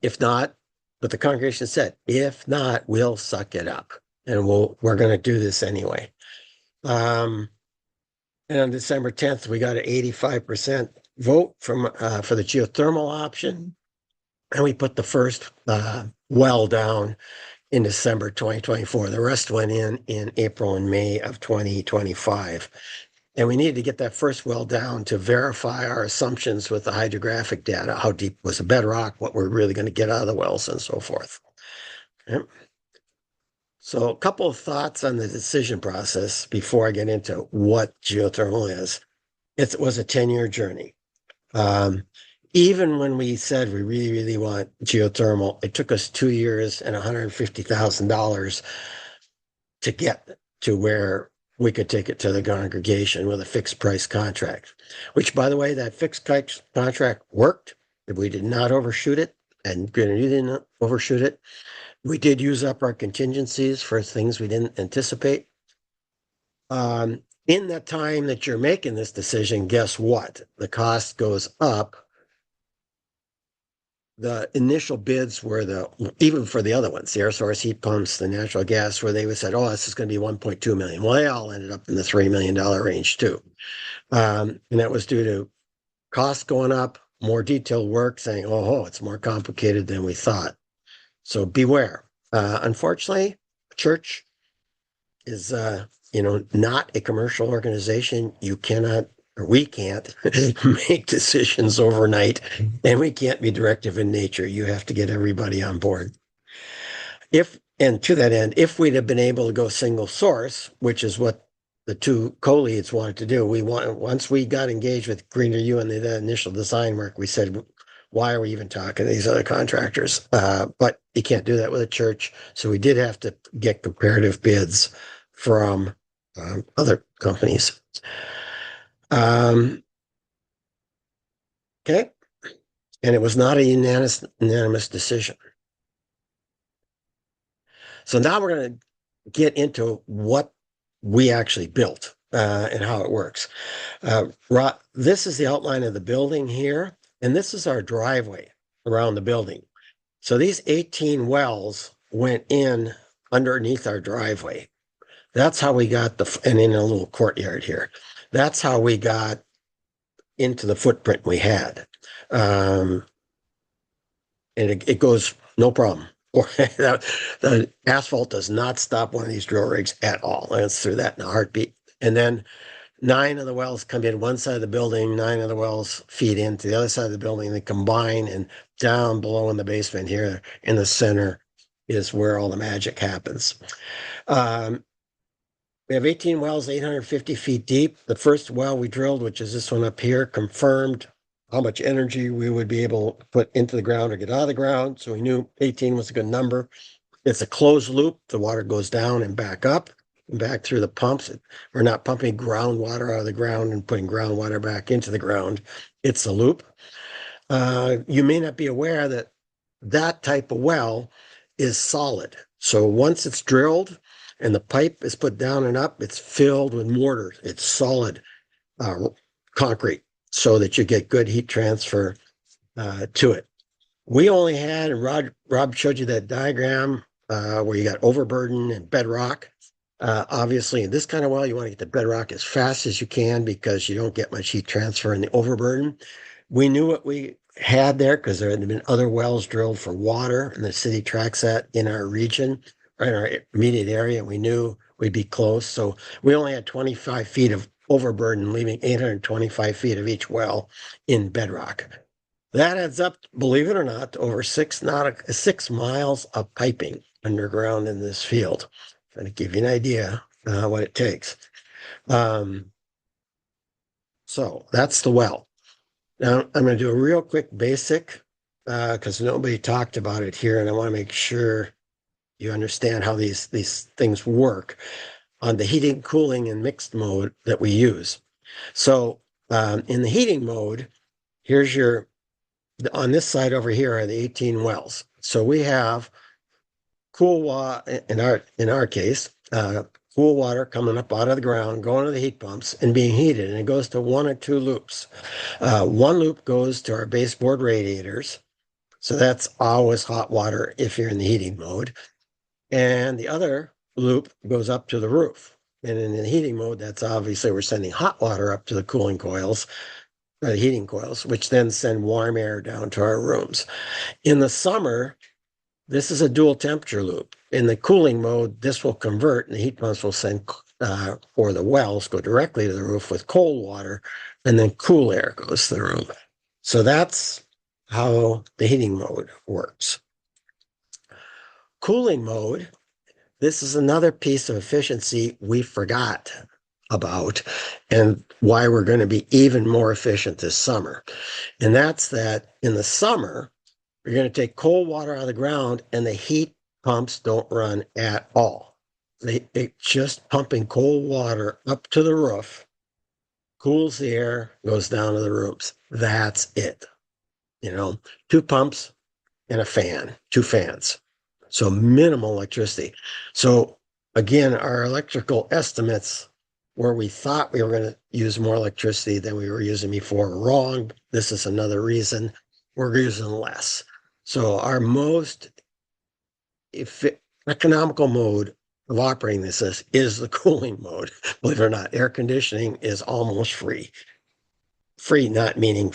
if not, but the congregation said, if not, we'll suck it up and we're going to do this anyway. And on December 10th, we got an 85% vote for the geothermal option. And we put the first well down in December 2024. The rest went in April and May of 2025. And we needed to get that first well down to verify our assumptions with the hydrographic data, how deep was the bedrock, what we're really going to get out of the wells, and so forth. Okay. So a couple of thoughts on the decision process before I get into what geothermal is. It was a 10-year journey. Even when we said we really, really want geothermal, it took us 2 years and $150,000 to get to where we could take it to the congregation with a fixed price contract, which, by the way, that fixed price contract worked. We did not overshoot it, and GreenerU didn't overshoot it. We did use up our contingencies for things we didn't anticipate. In that time that you're making this decision, guess what? The cost goes up. The initial bids were even for the other ones, the air source heat pumps, the natural gas, where they said, oh, this is going to be 1.2 million. Well, they all ended up in the $3 million range too. And that was due to costs going up, more detailed work saying, oh, it's more complicated than we thought. So beware. Unfortunately, church is, not a commercial organization. You cannot, or we can't make decisions overnight, and we can't be directive in nature. You have to get everybody on board. And to that end, if we'd have been able to go single source, which is what the two co-leads wanted to do, once we got engaged with GreenerU and the initial design work, we said, why are we even talking to these other contractors? But you can't do that with a church. So we did have to get comparative bids from other companies. Okay. And it was not a unanimous decision. So now we're going to get into what we actually built and how it works. This is the outline of the building here, and this is our driveway around the building. So these 18 wells went in underneath our driveway. That's how we got and in a little courtyard here. That's how we got into the footprint we had. And it goes no problem. The asphalt does not stop one of these drill rigs at all. It's through that in a heartbeat. And then 9 of the wells come in one side of the building, 9 of the wells feed into the other side of the building. They combine, and down below in the basement here in the center is where all the magic happens. We have 18 wells, 850 feet deep. The first well we drilled, which is this one up here, confirmed how much energy we would be able to put into the ground or get out of the ground. So we knew 18 was a good number. It's a closed loop. The water goes down and back up and back through the pumps. We're not pumping groundwater out of the ground and putting groundwater back into the ground. It's a loop. You may not be aware that that type of well is solid. So once it's drilled and the pipe is put down and up, it's filled with mortar. It's solid concrete so that you get good heat transfer to it. We only had, and Rob showed you that diagram where you got overburden and bedrock. Obviously, in this kind of well, you want to get the bedrock as fast as you can because you don't get much heat transfer in the overburden. We knew what we had there because there had been other wells drilled for water, and the city tracks that in our region, right in our immediate area. We knew we'd be close. So we only had 25 feet of overburden, leaving 825 feet of each well in bedrock. That adds up, believe it or not, to over 6 miles of piping underground in this field. To give you an idea what it takes. So that's the well. Now I'm going to do a real quick basic because nobody talked about it here, and I want to make sure you understand how these things work on the heating, cooling, and mixed mode that we use. So in the heating mode, here's on this side over here are the 18 wells. So we have cool water, in our case, cool water coming up out of the ground, going to the heat pumps and being heated. And it goes to 1 or 2 loops. One loop goes to our baseboard radiators. So that's always hot water if you're in the heating mode. And the other loop goes up to the roof. And in the heating mode, that's obviously we're sending hot water up to the cooling coils, or the heating coils, which then send warm air down to our rooms. In the summer, this is a dual temperature loop. In the cooling mode, this will convert and the heat pumps will send or the wells go directly to the roof with cold water, and then cool air goes to the roof. So that's how the heating mode works. Cooling mode, this is another piece of efficiency we forgot about and why we're going to be even more efficient this summer. And that's that in the summer, you're going to take cold water out of the ground and the heat pumps don't run at all. They just pumping cold water up to the roof, cools the air, goes down to the rooms. That's it. You know, 2 pumps and a fan, 2 fans. So minimal electricity. So again, our electrical estimates where we thought we were going to use more electricity than we were using before were wrong. This is another reason we're using less. So our most economical mode of operating this is the cooling mode. Believe it or not, air conditioning is almost free. Free, not meaning,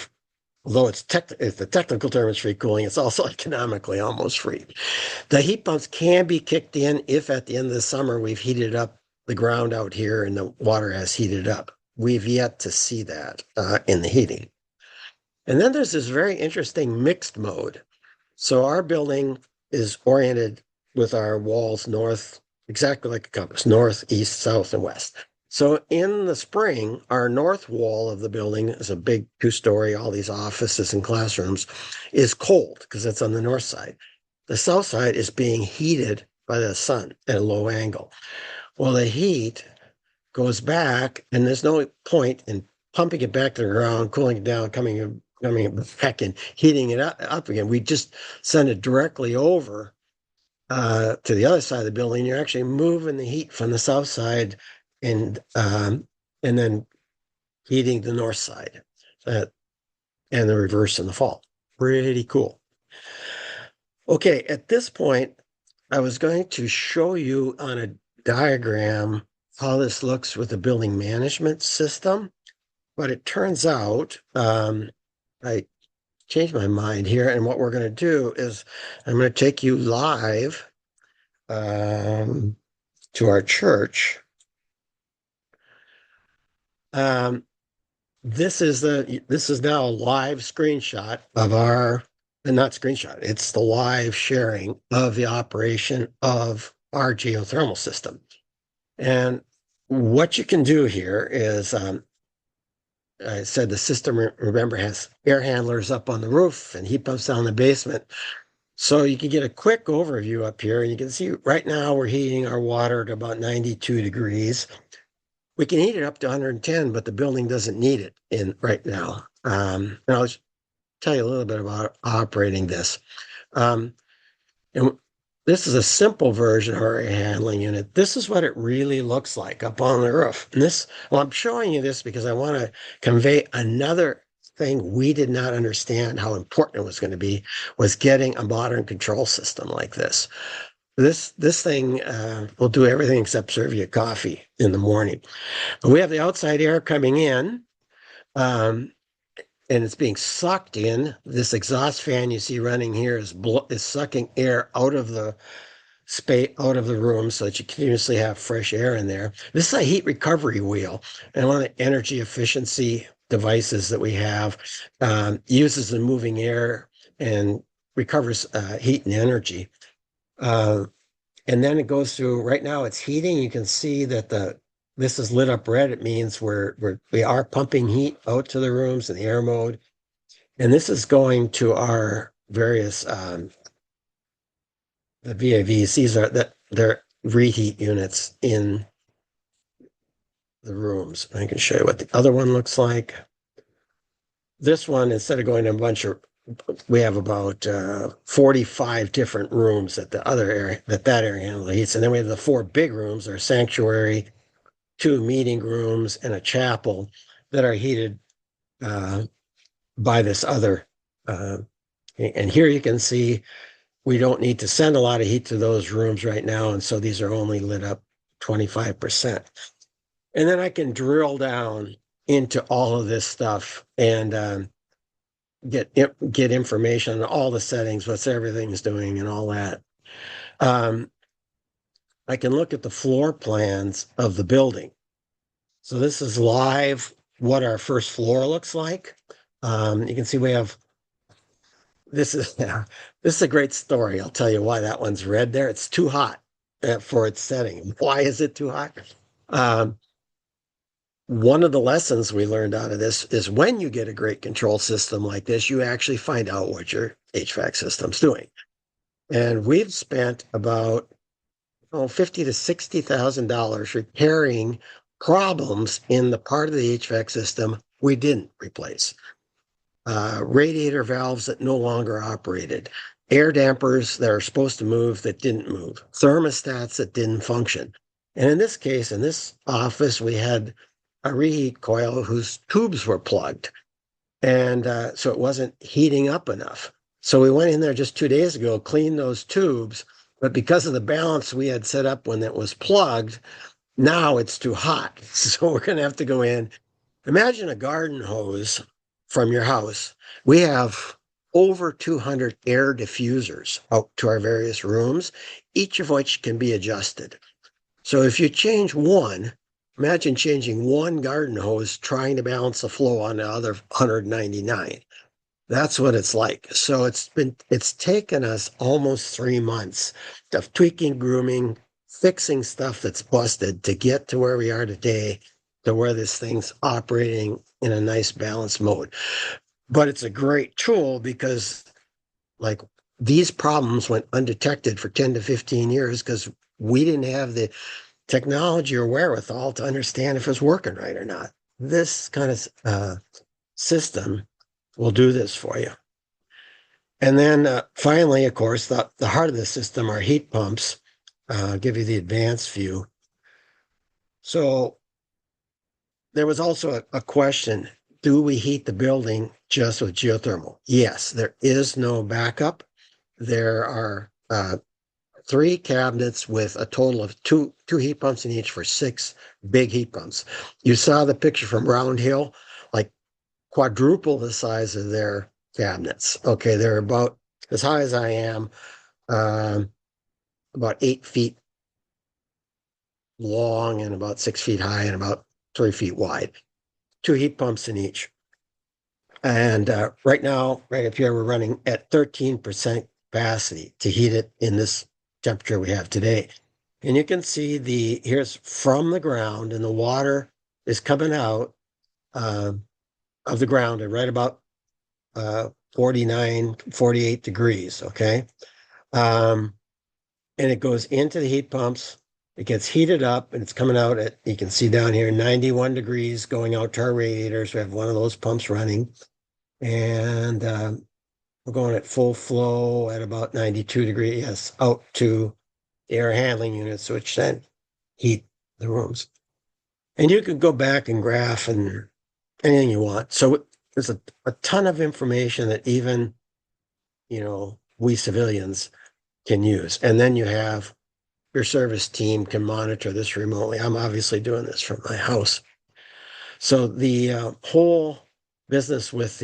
although if the technical term is free cooling, it's also economically almost free. The heat pumps can be kicked in if at the end of the summer we've heated up the ground out here and the water has heated up. We've yet to see that in the heating. And then there's this very interesting mixed mode. So our building is oriented with our walls north, exactly like a compass, north, east, south, and west. So in the spring, our north wall of the building is a big 2-story, all these offices and classrooms, is cold because it's on the north side. The south side is being heated by the sun at a low angle. Well, the heat goes back, and there's no point in pumping it back to the ground, cooling it down, coming back and heating it up again. We just send it directly over to the other side of the building. You're actually moving the heat from the south side and then heating the north side, and the reverse in the fall. Pretty cool. Okay, at this point, I was going to show you on a diagram how this looks with the building management system, but it turns out I changed my mind here, and what we're going to do is I'm going to take you live to our church. This is now a live screenshot of our, and not screenshot, it's the live sharing of the operation of our geothermal system. And what you can do here is, I said the system, remember, has air handlers up on the roof and heat pumps down in the basement. So you can get a quick overview up here, and you can see right now we're heating our water at about 92 degrees. We can heat it up to 110, but the building doesn't need it in right now. And I'll just tell you a little bit about operating this. And this is a simple version of our air handling unit. This is what it really looks like up on the roof. And I'm showing you this because I want to convey another thing we did not understand how important it was going to be, was getting a modern control system like this. This thing will do everything except serve you coffee in the morning. But we have the outside air coming in, and it's being sucked in. This exhaust fan you see running here is sucking air out of the space, out of the room, so that you continuously have fresh air in there. This is a heat recovery wheel, and one of the energy efficiency devices that we have uses the moving air and recovers heat and energy. And then it goes through, right now it's heating. You can see that this is lit up red. It means we are pumping heat out to the rooms in the air mode. And this is going to our various, the VAVs. They're reheat units in the rooms. I can show you what the other one looks like. This one, instead of going to a bunch of, we have about 45 different rooms at the other area that area handle heats. And then we have the 4 big rooms, our sanctuary, 2 meeting rooms, and a chapel that are heated by this other. And here you can see we don't need to send a lot of heat to those rooms right now. And so these are only lit up 25%. And then I can drill down into all of this stuff and get information on all the settings, what everything's doing and all that. I can look at the floor plans of the building. So this is live what our first floor looks like. You can see we have, this is this is a great story. I'll tell you why that one's red there. It's too hot for its setting. Why is it too hot? One of the lessons we learned out of this is when you get a great control system like this, you actually find out what your HVAC system's doing. And we've spent about $50,000 to $60,000 repairing problems in the part of the HVAC system we didn't replace. Radiator valves that no longer operated, air dampers that are supposed to move that didn't move, thermostats that didn't function. And in this case, in this office, we had a reheat coil whose tubes were plugged. And so it wasn't heating up enough. So we went in there just 2 days ago, cleaned those tubes, but because of the balance we had set up when it was plugged, now it's too hot. So we're going to have to go in. Imagine a garden hose from your house. We have over 200 air diffusers out to our various rooms, each of which can be adjusted. So if you change one, imagine changing one garden hose trying to balance the flow on the other 199. That's what it's like. So it's taken us almost 3 months of tweaking, grooming, fixing stuff that's busted to get to where we are today, to where this thing's operating in a nice balanced mode. But it's a great tool because like these problems went undetected for 10 to 15 years because we didn't have the technology or wherewithal to understand if it's working right or not. This kind of system will do this for you. And then finally, of course, the heart of the system are heat pumps. I'll give you the advanced view. So there was also a question, do we heat the building just with geothermal? Yes, there is no backup. There are 3 cabinets with a total of two heat pumps in each for 6 big heat pumps. You saw the picture from Round Hill, like quadruple the size of their cabinets. Okay, they're about as high as I am, about 8 feet long and about 6 feet high and about 3 feet wide. 2 heat pumps in each. And right now, right up here, we're running at 13% capacity to heat it in this temperature we have today. And you can see here's from the ground, and the water is coming out of the ground at right about 49, 48 degrees, okay? And it goes into the heat pumps. It gets heated up, and it's coming out at, you can see down here, 91 degrees going out to our radiators. We have one of those pumps running. And we're going at full flow at about 92 degrees, yes, out to the air handling units, which then heat the rooms. And you can go back and graph and anything you want. So there's a ton of information that even, we civilians can use. And then you have your service team can monitor this remotely. I'm obviously doing this from my house. So the whole business with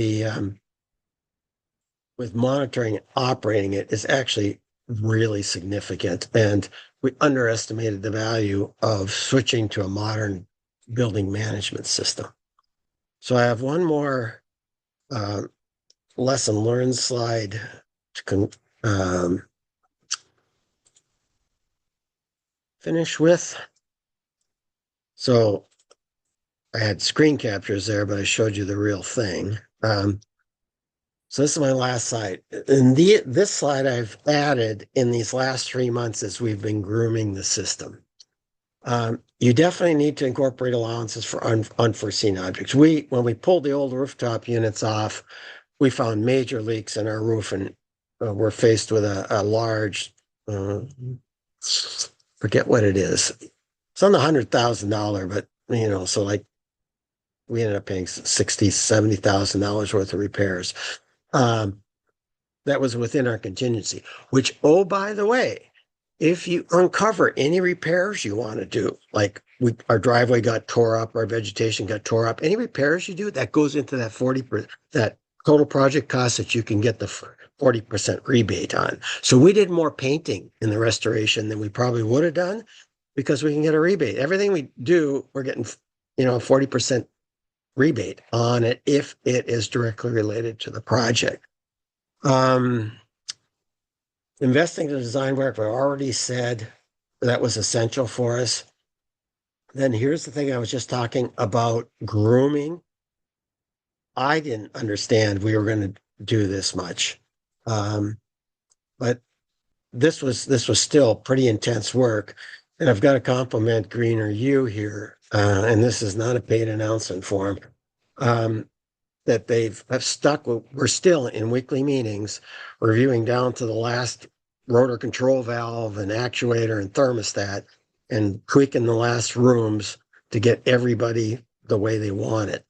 with monitoring and operating it is actually really significant. And we underestimated the value of switching to a modern building management system. So I have one more lesson learned slide to finish with. So I had screen captures there, but I showed you the real thing. So this is my last slide. And this slide I've added in these last 3 months as we've been grooming the system. You definitely need to incorporate allowances for unforeseen objects. When we pulled the old rooftop units off, we found major leaks in our roof, and we're faced with a large, forget what it is. It's on the $100,000, but so like we ended up paying $60,000, $70,000 worth of repairs. That was within our contingency, which, oh, by the way, if you uncover any repairs you want to do, like our driveway got tore up, our vegetation got tore up, any repairs you do, that goes into that 40%, that total project cost that you can get the 40% rebate on. So we did more painting in the restoration than we probably would have done because we can get a rebate. Everything we do, we're getting, 40% rebate on it if it is directly related to the project. Investing in design work, we already said that was essential for us. Then here's the thing I was just talking about grooming. I didn't understand we were going to do this much. But this was still pretty intense work. And I've got to compliment GreenerU here. And this is not a paid announcement for them. That have stuck with, we're still in weekly meetings reviewing down to the last rotor control valve and actuator and thermostat and tweaking the last rooms to get everybody the way they want it.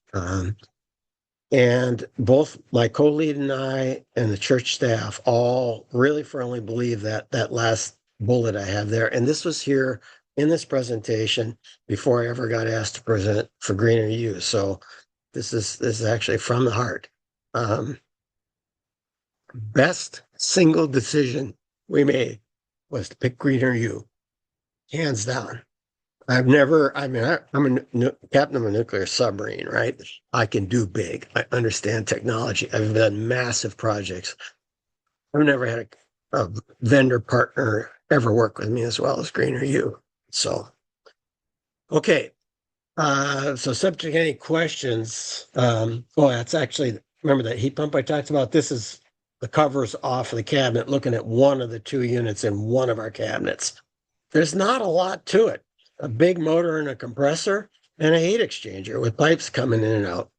And both my co-lead and I and the church staff all really firmly believe that that last bullet I have there. And this was here in this presentation before I ever got asked to present for GreenerU. So this is actually from the heart. Best single decision we made was to pick GreenerU, hands down. I'm a captain of a nuclear submarine, right? I can do big. I understand technology. I've done massive projects. I've never had a vendor partner ever work with me as well as GreenerU. So, okay. So subject to any questions, that's actually, remember that heat pump I talked about? This is the covers off of the cabinet, looking at one of the two units in one of our cabinets. There's not a lot to it. A big motor and a compressor and a heat exchanger with pipes coming in and out.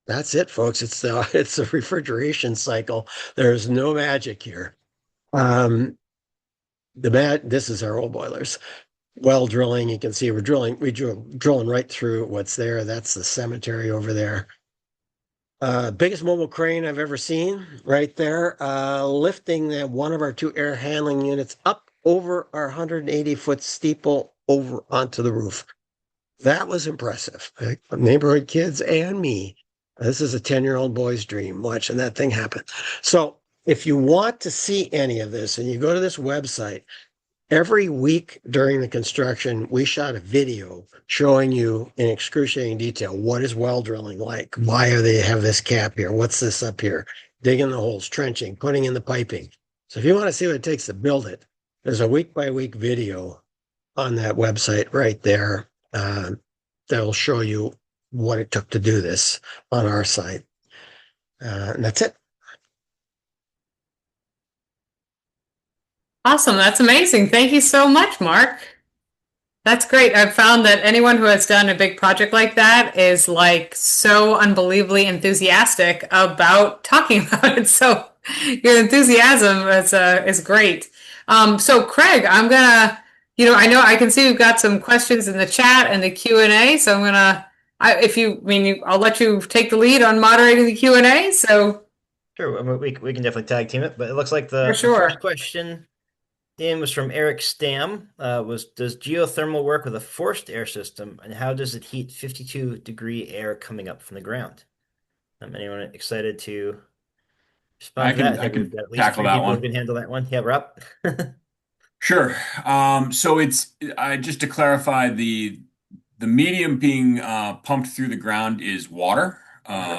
That's it, folks. It's a refrigeration cycle. There's no magic here. This is our old boilers. Well drilling, you can see we're drilling right through what's there. That's the cemetery over there. Biggest mobile crane I've ever seen right there, lifting one of our two air handling units up over our 180-foot steeple over onto the roof. That was impressive. Neighborhood kids and me. This is a 10-year-old boy's dream, watching that thing happen. So if you want to see any of this and you go to this website, every week during the construction, we shot a video showing you in excruciating detail what is well drilling like. Why do they have this cap here? What's this up here? Digging the holes, trenching, putting in the piping. So if you want to see what it takes to build it, there's a week-by-week video on that website right there that'll show you what it took to do this on our site. And that's it. Awesome. That's amazing. Thank you so much, Mark. That's great. I've found that anyone who has done a big project like that is like so unbelievably enthusiastic about talking about it. So your enthusiasm is great. So Craig, I'm gonna, I know I can see we've got some questions in the chat and the Q&A. So I'm gonna, I'll let you take the lead on moderating the Q&A. So Sure, I mean, we can definitely tag team it, but it looks like the For sure. first question in was from Eric Stam. Does geothermal work with a forced air system, and how does it heat 52-degree air coming up from the ground? Anyone excited to respond to that? I think we've can got at least tackle three that people who one. can handle that one. Yeah, Rob. Sure. So it's just to clarify, the medium being pumped through the ground is water.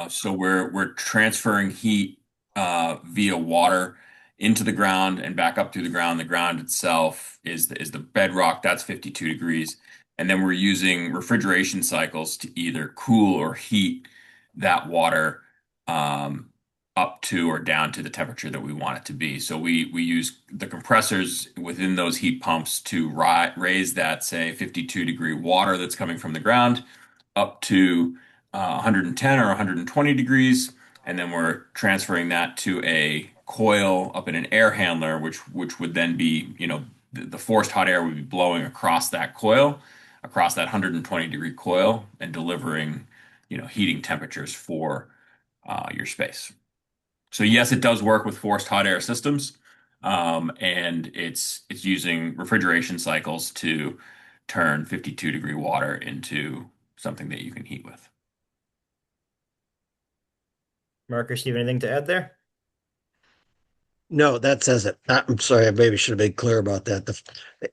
So we're transferring heat via water into the ground and back up through the ground. The ground itself is the bedrock. That's 52 degrees. And then we're using refrigeration cycles to either cool or heat that water up to or down to the temperature that we want it to be. So we use the compressors within those heat pumps to raise that, say, 52-degree water that's coming from the ground up to 110 or 120 degrees. And then we're transferring that to a coil up in an air handler, which would then be, the forced hot air would be blowing across that coil, across that 120-degree coil, and delivering, heating temperatures for your space. So yes, it does work with forced hot air systems, and it's using refrigeration cycles to turn 52-degree water into something that you can heat with. Mark or Steve, anything to add there? No, that says it. I'm sorry, I maybe should have been clear about that. The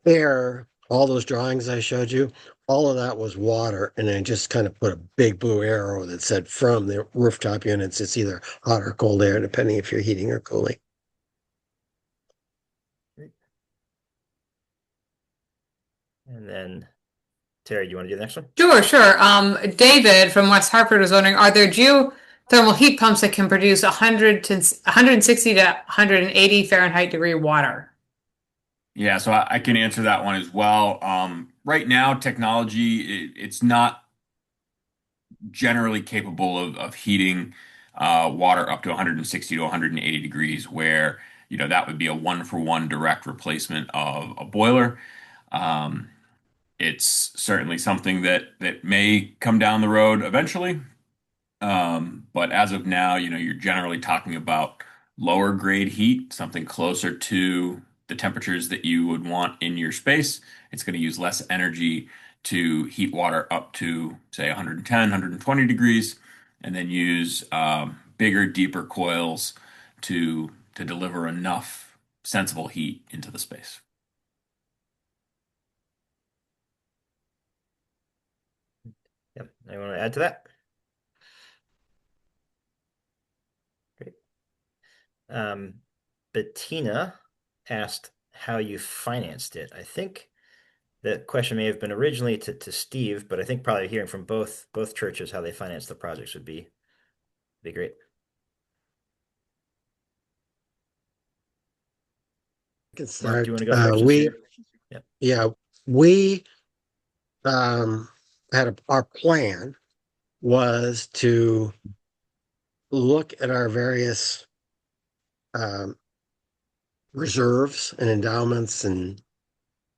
air, all those drawings I showed you, all of that was water, and I just kind of put a big blue arrow that said from the rooftop units, it's either hot or cold air, depending if you're heating or cooling. And then, Terry, do you want to do the next one? Sure. David from West Hartford was wondering, are there geothermal heat pumps that can produce 160 to 180 Fahrenheit degree water? Yeah, so I can answer that one as well. Right now, technology, it's not generally capable of heating water up to 160 to 180 degrees, where, that would be a one-for-one direct replacement of a boiler. Um, it's certainly something that may come down the road eventually. But as of now, you're generally talking about lower grade heat, something closer to the temperatures that you would want in your space. It's going to use less energy to heat water up to, say, 110, 120 degrees, and then use bigger, deeper coils to deliver enough sensible heat into the space. Yep. Anyone want to add to that? Great. Bettina asked how you financed it. I think the question may have been originally to Steve, but I think probably hearing from both churches how they finance the projects would be great. I can Mark, start. do you want to go first this year? Yep. Yeah, we our plan was to look at our various um, reserves and endowments and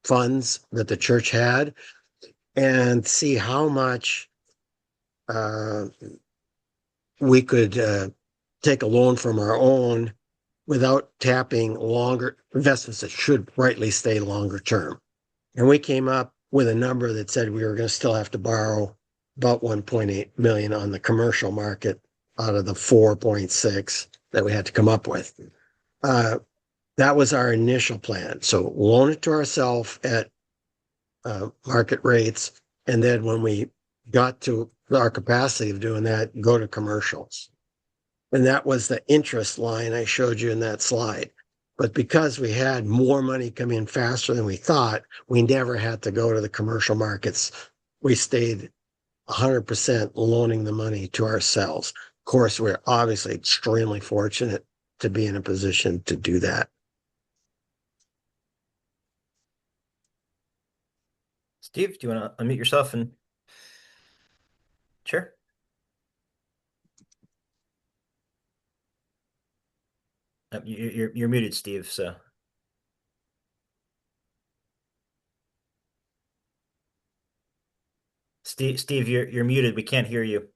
funds that the church had and see how much uh, we could take a loan from our own without tapping longer investments that should rightly stay longer term. And we came up with a number that said we were going to still have to borrow about 1.8 million on the commercial market out of the 4.6 that we had to come up with. That was our initial plan. So loan it to ourselves at market rates. And then when we got to our capacity of doing that, go to commercials. And that was the interest line I showed you in that slide. But because we had more money come in faster than we thought, we never had to go to the commercial markets. We stayed 100% loaning the money to ourselves. Of course, we're obviously extremely fortunate to be in a position to do that. Steve, do you want to unmute yourself and sure? You're muted, Steve. So Steve, you're muted. We can't hear you.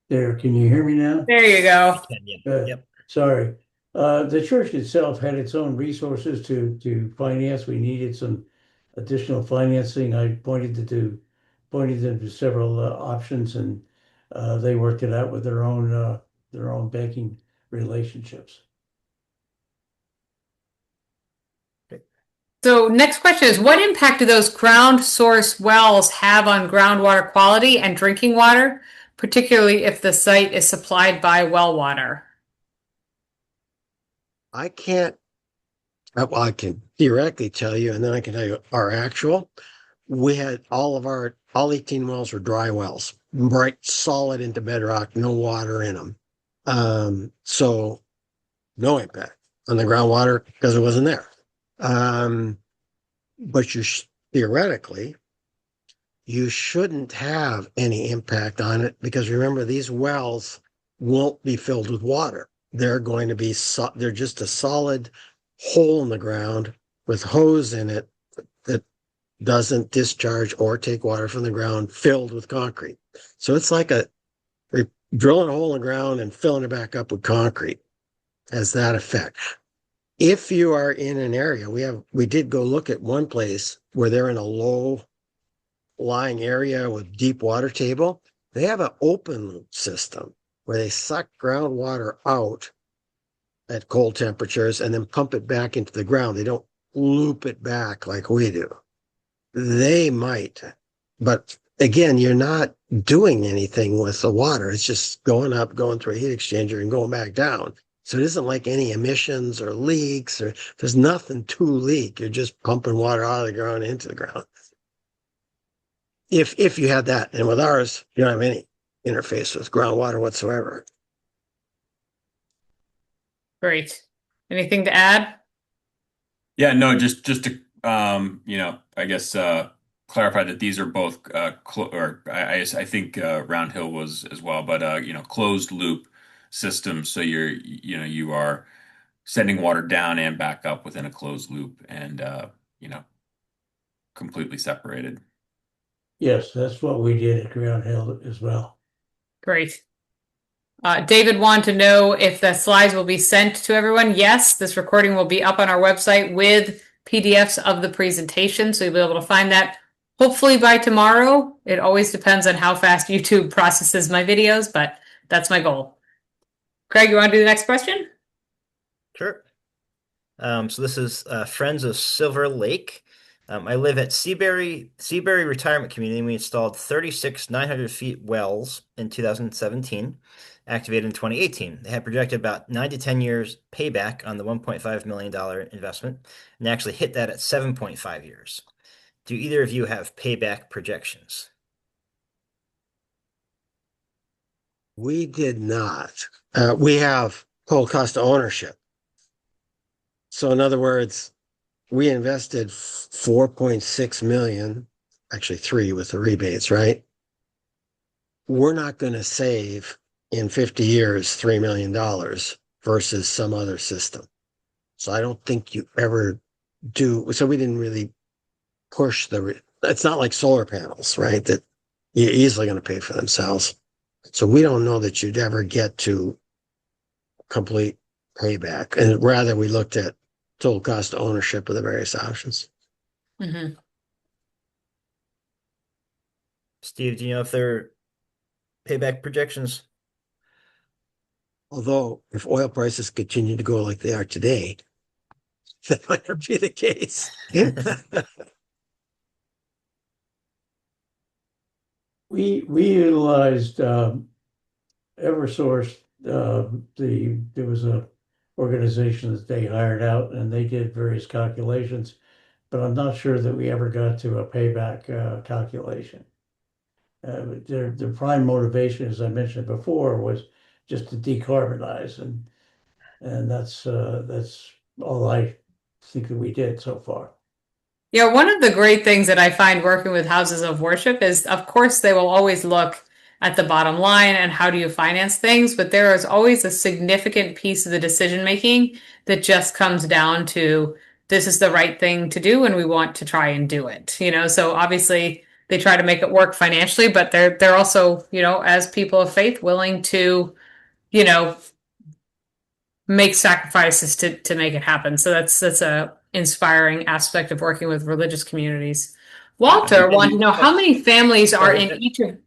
There, can you hear me now? There you go. Yep. Sorry. The church itself had its own resources to finance. We needed some additional financing. I pointed them to several options, and they worked it out with their own banking relationships. So next question is, what impact do those ground source wells have on groundwater quality and drinking water, particularly if the site is supplied by well water? I can't, well, I can theoretically tell you, and then I can tell you our actual. We had all 18 wells were dry wells, right, solid into bedrock, no water in them. So no impact on the groundwater because it wasn't there. But theoretically, you shouldn't have any impact on it because remember, these wells won't be filled with water. They're going to be, they're just a solid hole in the ground with hose in it that doesn't discharge or take water from the ground filled with concrete. So it's like drilling a hole in the ground and filling it back up with concrete has that effect. if you are in an area, we did go look at one place where they're in a low lying area with deep water table. They have an open loop system where they suck groundwater out at cold temperatures and then pump it back into the ground. They don't loop it back like we do. They might, but again, you're not doing anything with the water. It's just going up, going through a heat exchanger and going back down. So it isn't like any emissions or leaks, or there's nothing to leak. You're just pumping water out of the ground into the ground. If you had that, and with ours, you don't have any interface with groundwater whatsoever. Great. Anything to add? Yeah, no, just to I guess clarify that these are both I think Round Hill was as well, but closed loop systems. So you are sending water down and back up within a closed loop, and completely separated. Yes, that's what we did at Ground Hill as well. Great. David wanted to know if the slides will be sent to everyone. Yes, this recording will be up on our website with PDFs of the presentation, so you'll be able to find that hopefully by tomorrow. It always depends on how fast YouTube processes my videos, but that's my goal. Craig, you want to do the next question? Sure. So this is Friends of Silver Lake. I live at Seabury Retirement Community. We installed 36 900 feet wells in 2017, activated in 2018. They had projected about 9 to 10 years payback on the $1.5 million investment, and actually hit that at 7.5 years. Do either of you have payback projections? We did not. We have total cost of ownership. So in other words, we invested 4.6 million, actually 3 with the rebates, right? We're not going to save in 50 years $3 million versus some other system. So I don't think you ever do. So we didn't really push it's not like solar panels, right? That you're easily going to pay for themselves. So we don't know that you'd ever get to complete payback. And rather we looked at total cost of ownership of the various options. Mm-hmm. Steve, do you know if there are payback projections? Although if oil prices continue to go like they are today, that might not be the case. We utilized Eversource. There was a organization that they hired out, and they did various calculations, but I'm not sure that we ever got to a payback calculation. Their prime motivation, as I mentioned before, was just to decarbonize, and that's all I think that we did so far. Yeah, one of the great things that I find working with houses of worship is, of course, they will always look at the bottom line and how do you finance things, but there is always a significant piece of the decision making that just comes down to this is the right thing to do and we want to try and do it. So obviously they try to make it work financially, but they're also, as people of faith, willing to, make sacrifices to make it happen. So that's a inspiring aspect of working with religious communities. Walter wanted to know how many families are in each of.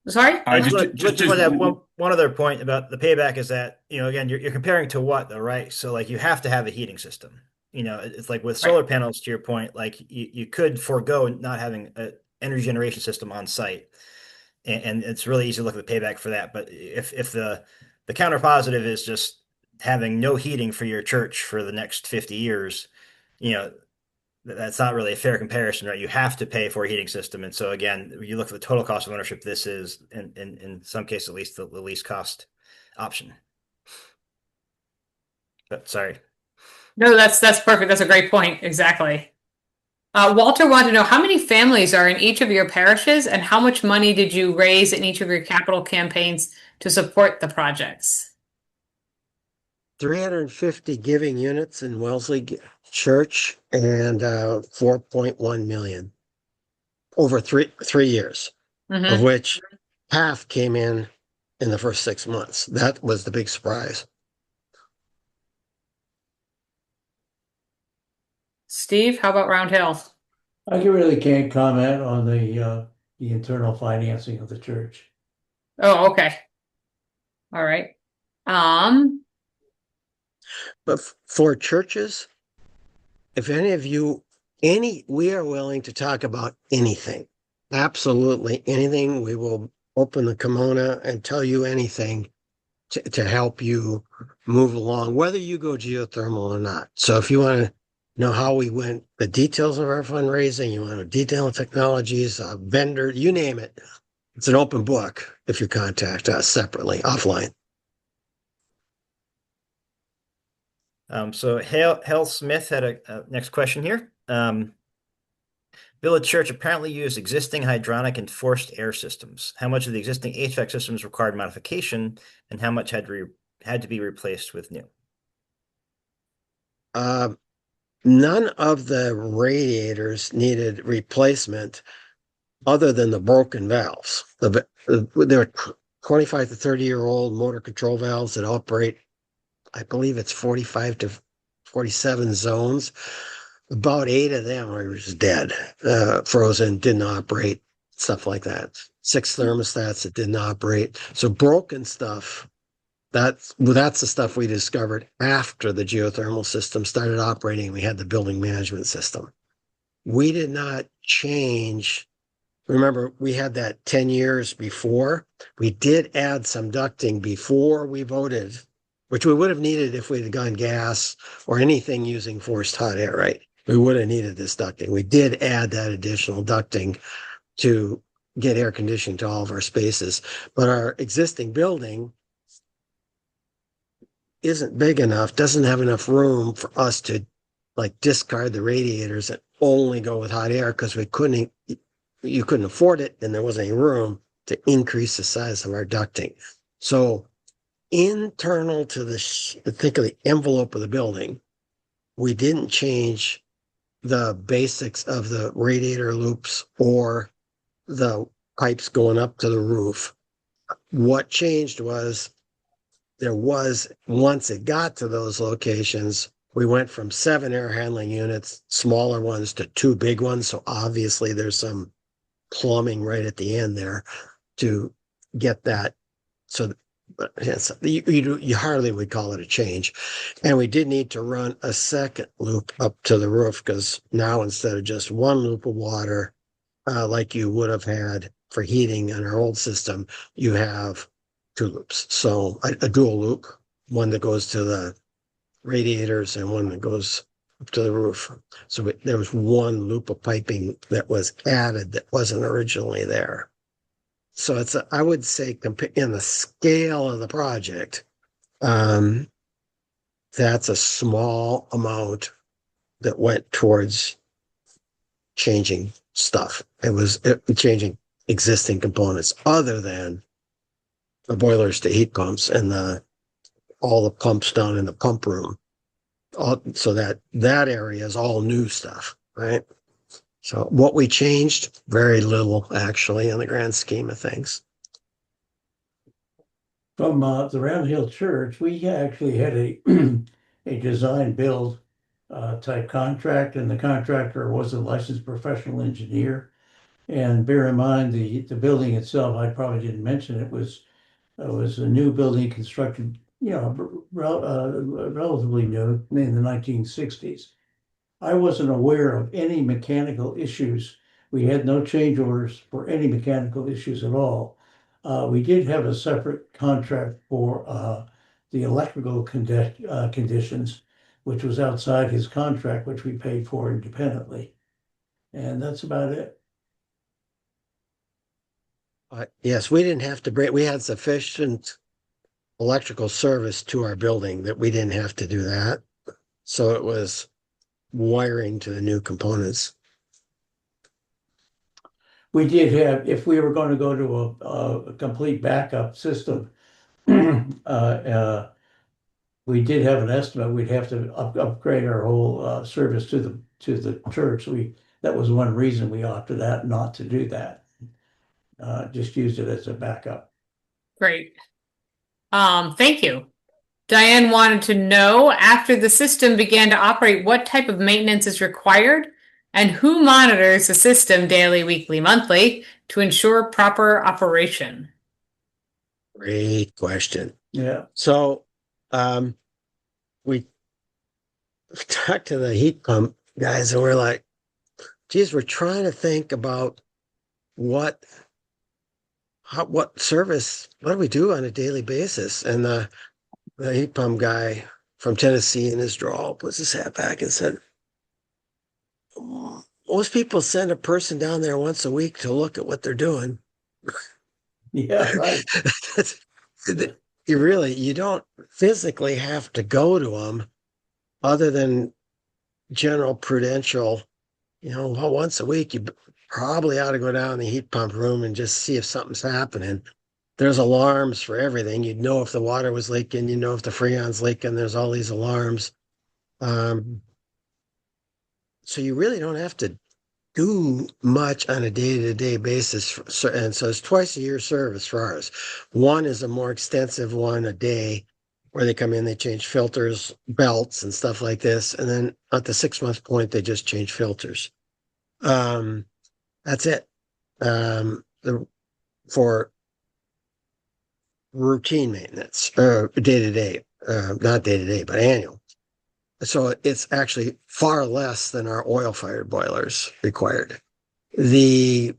Sorry? I just want to have one other point about the payback is that, again, you're comparing to what though, right? So like you have to have a heating system. It's like with solar panels, to your point, like you could forego not having an energy generation system on site. And it's really easy to look at the payback for that. But if the counter positive is just having no heating for your church for the next 50 years, that's not really a fair comparison, right? You have to pay for a heating system. And so again, you look at the total cost of ownership, this is in some cases, at least the least cost option. But sorry. No, that's perfect. That's a great point. Exactly. Walter wanted to know how many families are in each of your parishes and how much money did you raise in each of your capital campaigns to support the projects? 350 giving units in Wellesley Church and 4.1 million over three years, of which half came in the first 6 months. That was the big surprise. Steve, how about Round Hill? I really can't comment on the internal financing of the church. Oh, okay. All right. Um, But for churches, if any of you, we are willing to talk about anything. Absolutely anything. We will open the kimono and tell you anything to help you move along, whether you go geothermal or not. So if you want to know how we went, the details of our fundraising, you want to detail technologies, vendor, you name it. It's an open book if you contact us separately, offline. So Hale Smith had a next question here. Village Church apparently used existing hydronic and forced air systems. How much of the existing HVAC systems required modification, and how much had to be replaced with new? None of the radiators needed replacement other than the broken valves. They're 25 to 30-year-old motor control valves that operate, I believe it's 45 to 47 zones. About 8 of them are just dead, frozen, didn't operate, stuff like that. 6 thermostats that didn't operate. So broken stuff, that's the stuff we discovered after the geothermal system started operating. We had the building management system. We did not change. Remember, we had that 10 years before. We did add some ducting before we voted, which we would have needed if we'd gone gas or anything using forced hot air, right? We would have needed this ducting. We did add that additional ducting to get air conditioning to all of our spaces. But our existing building isn't big enough, doesn't have enough room for us to like discard the radiators and only go with hot air because you couldn't afford it and there wasn't any room to increase the size of our ducting. So internal to think of the envelope of the building, we didn't change the basics of the radiator loops or the pipes going up to the roof. What changed was once it got to those locations, we went from 7 air handling units, smaller ones, to 2 big ones. So obviously there's some plumbing right at the end there to get that. So yes, you hardly would call it a change. And we did need to run a second loop up to the roof because now instead of just 1 loop of water, like you would have had for heating in our old system, you have 2 loops. So a dual loop, one that goes to the radiators and one that goes up to the roof. So there was 1 loop of piping that was added that wasn't originally there. So I would say in the scale of the project, that's a small amount that went towards changing stuff. It was changing existing components other than the boilers to heat pumps and all the pumps down in the pump room. So that area is all new stuff, right? So what we changed, very little actually in the grand scheme of things. From the Round Hill Church, we actually had a a design build type contract, and the contractor was a licensed professional engineer. And bear in mind the building itself, I probably didn't mention it was a new building constructed, relatively new in the 1960s. I wasn't aware of any mechanical issues. We had no change orders for any mechanical issues at all. We did have a separate contract for the electrical conditions, which was outside his contract, which we paid for independently. And that's about it. Yes, we didn't have to we had sufficient electrical service to our building that we didn't have to do that. So it was wiring to the new components. We did have, if we were going to go to a complete backup system, we did have an estimate. We'd have to upgrade our whole service to the church. That was one reason we opted out not to do that. Just used it as a backup. Great. Thank you. Diane wanted to know, after the system began to operate, what type of maintenance is required and who monitors the system daily, weekly, monthly to ensure proper operation? Great question. Yeah. So, we talked to the heat pump guys and we're like, geez, we're trying to think about what service, what do we do on a daily basis? And the heat pump guy from Tennessee in his drawl puts his hat back and said, most people send a person down there once a week to look at what they're doing. Yeah, right. You don't physically have to go to them other than general prudential, well, once a week, you probably ought to go down in the heat pump room and just see if something's happening. There's alarms for everything. You'd know if the water was leaking, you know if the freon's leaking, there's all these alarms. So you really don't have to do much on a day-to-day basis. And so it's twice a year service for ours. One is a more extensive one a day where they come in, they change filters, belts and stuff like this. And then at the 6-month point, they just change filters. That's it. For routine maintenance, day-to-day, not day-to-day, but annual. So it's actually far less than our oil-fired boilers required. The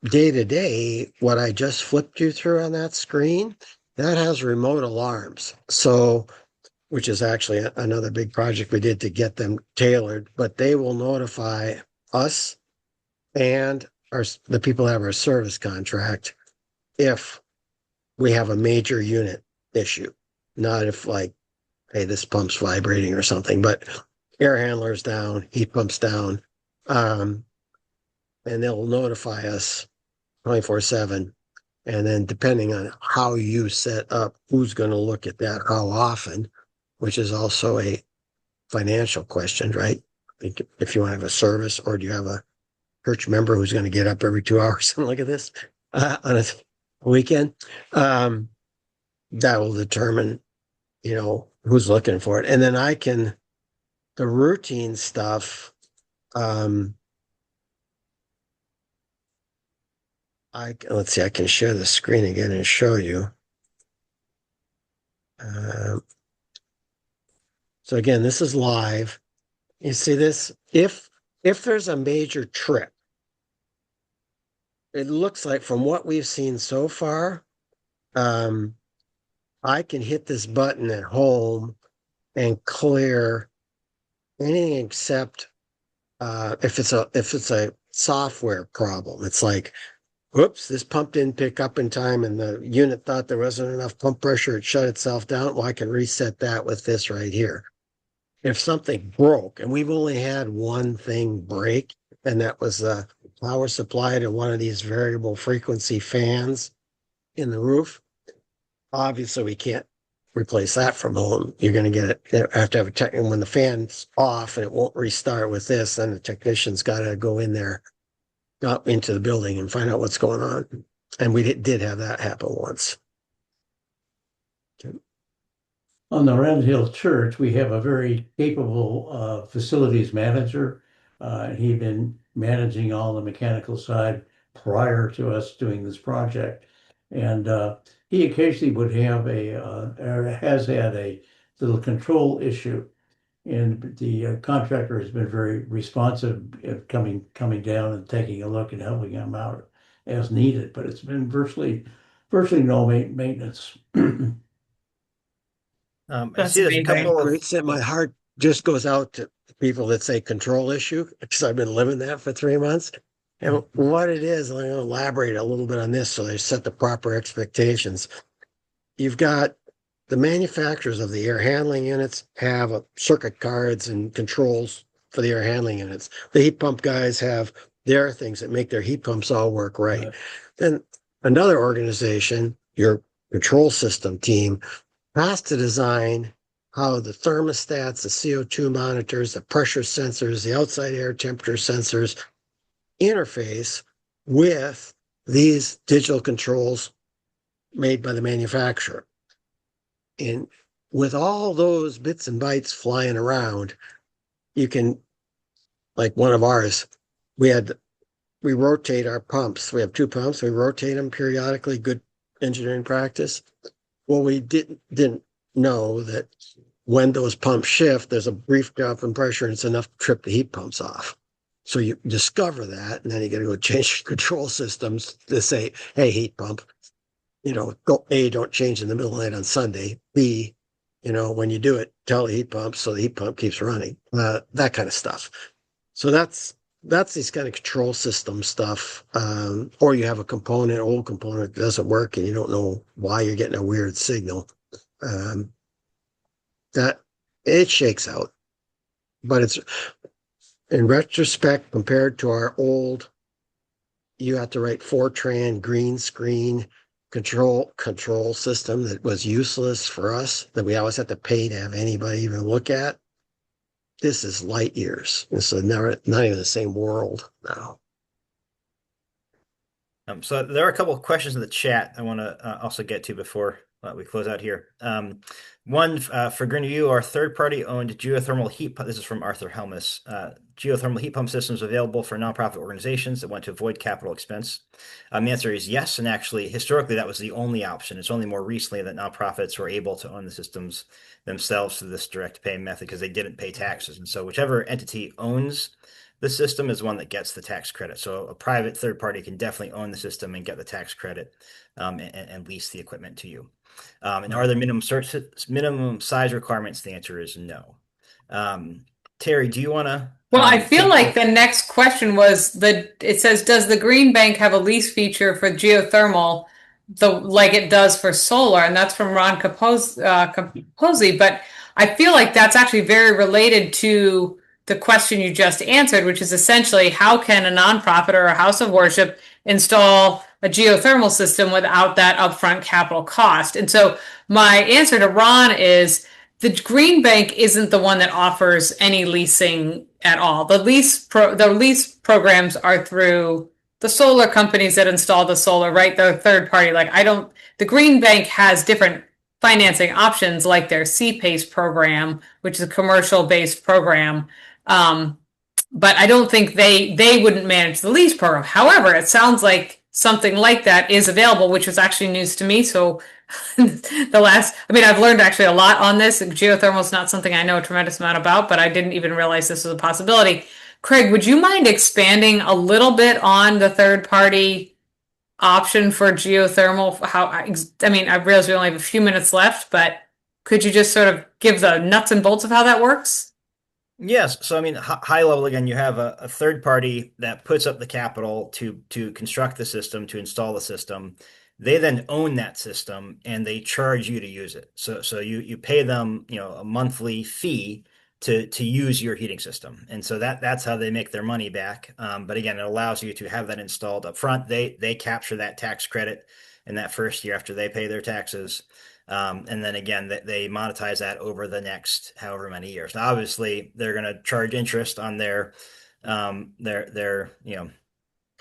day-to-day, what I just flipped you through on that screen, that has remote alarms. So, which is actually another big project we did to get them tailored, but they will notify us and the people that have our service contract if we have a major unit issue, not if like, hey, this pump's vibrating or something, but air handler's down, heat pump's down, and they'll notify us 24/7. And then depending on how you set up, who's going to look at that, how often, which is also a financial question, right? If you want to have a service, or do you have a church member who's going to get up every 2 hours and look at this on a weekend? That will determine, who's looking for it. And then the routine stuff, let's see, I can share the screen again and show you. So again, this is live. You see this? If there's a major trip, it looks like from what we've seen so far, I can hit this button at home and clear anything except if it's a software problem. It's like, whoops, this pump didn't pick up in time and the unit thought there wasn't enough pump pressure, it shut itself down. Well, I can reset that with this right here. If something broke, and we've only had one thing break, and that was the power supply to one of these variable frequency fans in the roof. Obviously, we can't replace that from home. You're going to get it. You have to have a tech, and when the fan's off and it won't restart with this, then the technician's got to go in there, up into the building and find out what's going on. And we did have that happen once. On the Round Hill Church, we have a very capable facilities manager. He'd been managing all the mechanical side prior to us doing this project. And he occasionally would have or has had a little control issue. And the contractor has been very responsive at coming down and taking a look and helping him out as needed. But it's been virtually no maintenance. I see there's a couple of My heart just goes out to people that say control issue, because I've been living that for 3 months. And what it is, I'm going to elaborate a little bit on this so they set the proper expectations. You've got the manufacturers of the air handling units have circuit cards and controls for the air handling units. The heat pump guys have their things that make their heat pumps all work right. Then another organization, your control system team, has to design how the thermostats, the CO2 monitors, the pressure sensors, the outside air temperature sensors interface with these digital controls made by the manufacturer. And with all those bits and bytes flying around, you can, like one of ours, we rotate our pumps. We have 2 pumps. We rotate them periodically. Good engineering practice. Well, we didn't know that when those pumps shift, there's a brief drop in pressure and it's enough to trip the heat pumps off. So you discover that, and then you got to go change control systems to say, hey, heat pump, go A, don't change in the middle of the night on Sunday. B, when you do it, tell the heat pump so the heat pump keeps running. That kind of stuff. So that's these kind of control system stuff. Or you have a old component that doesn't work and you don't know why you're getting a weird signal. That it shakes out. But it's in retrospect, compared to our old, you have to write Fortran green screen control system that was useless for us, that we always had to pay to have anybody even look at. This is light years. This is not even the same world now. So there are a couple of questions in the chat I want to also get to before we close out here. One for GreenerU, our third-party owned geothermal heat pump. This is from Arthur Helmus. Geothermal heat pump systems available for nonprofit organizations that want to avoid capital expense. The answer is yes, and actually, historically, that was the only option. It's only more recently that nonprofits were able to own the systems themselves through this direct pay method because they didn't pay taxes, and so whichever entity owns the system is one that gets the tax credit. So a private third party can definitely own the system and get the tax credit and lease the equipment to you. And are there minimum size requirements? The answer is no. Terry, do you want to? Well, I feel like the next question was it says, does the Green Bank have a lease feature for geothermal like it does for solar? And that's from Ron Capozzi. But I feel like that's actually very related to the question you just answered, which is essentially how can a nonprofit or a house of worship install a geothermal system without that upfront capital cost? And so my answer to Ron is the Green Bank isn't the one that offers any leasing at all. The lease programs are through the solar companies that install the solar, right? They're third party. The Green Bank has different financing options like their CPACE program, which is a commercial based program. But I don't think they wouldn't manage the lease program. However, it sounds like something like that is available, which was actually news to me. So I've learned actually a lot on this. Geothermal is not something I know a tremendous amount about, but I didn't even realize this was a possibility. Craig, would you mind expanding a little bit on the third party option for geothermal? I realize we only have a few minutes left, but could you just sort of give the nuts and bolts of how that works? Yes. So, high level, again, you have a third party that puts up the capital to construct the system, to install the system. They then own that system and they charge you to use it. So you pay them, a monthly fee to use your heating system. And so that's how they make their money back. But again, it allows you to have that installed up front. They capture that tax credit in that first year after they pay their taxes. And then again, they monetize that over the next however many years. Now, obviously, they're going to charge interest on their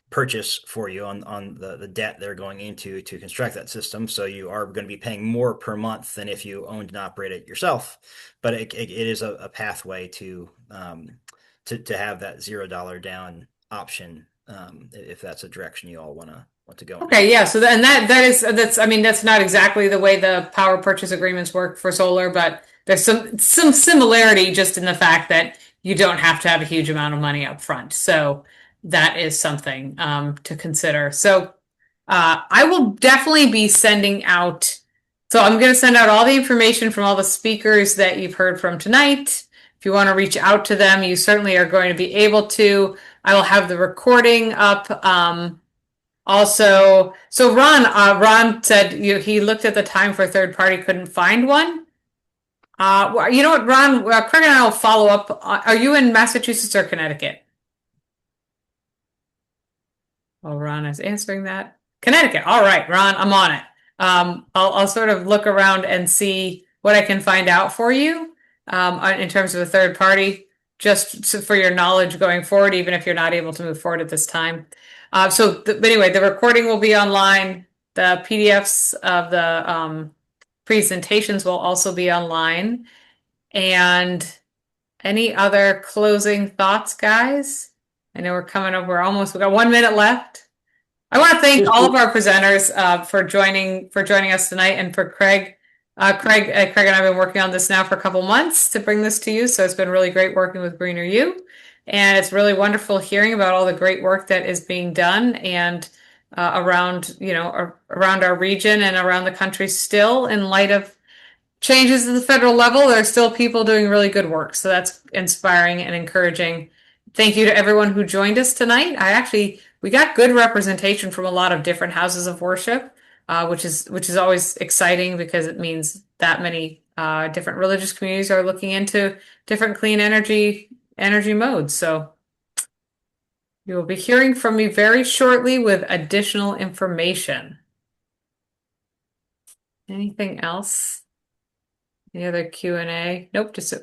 purchase for you on the debt they're going into to construct that system. So you are going to be paying more per month than if you owned and operated it yourself. But it is a pathway to have that $0 down option if that's a direction you all want to go. Okay, yeah. So that's not exactly the way the power purchase agreements work for solar, but there's some similarity just in the fact that you don't have to have a huge amount of money up front. So that is something to consider. So I will definitely be sending out. So I'm going to send out all the information from all the speakers that you've heard from tonight. If you want to reach out to them, you certainly are going to be able to. I will have the recording up. Also, so Ron said he looked at the time for a third party, couldn't find one. You know what, Ron? Craig and I will follow up. Are you in Massachusetts or Connecticut? Oh, Ron is answering that. Connecticut. All right, Ron, I'm on it. I'll sort of look around and see what I can find out for you in terms of a third party, just for your knowledge going forward, even if you're not able to move forward at this time. But anyway, the recording will be online. The PDFs of the presentations will also be online. And any other closing thoughts, guys? I know we got 1 minute left. I want to thank all of our presenters for joining us tonight, and for Craig. Craig and I have been working on this now for a couple months to bring this to you, so it's been really great working with GreenerU, and it's really wonderful hearing about all the great work that is being done and around our region and around the country. Still, in light of changes at the federal level, there are still people doing really good work, so that's inspiring and encouraging. Thank you to everyone who joined us tonight. We got good representation from a lot of different houses of worship, which is always exciting, because it means that many different religious communities are looking into different clean energy modes. So you will be hearing from me very shortly with additional information. Anything else? Any other Q&A? Nope, just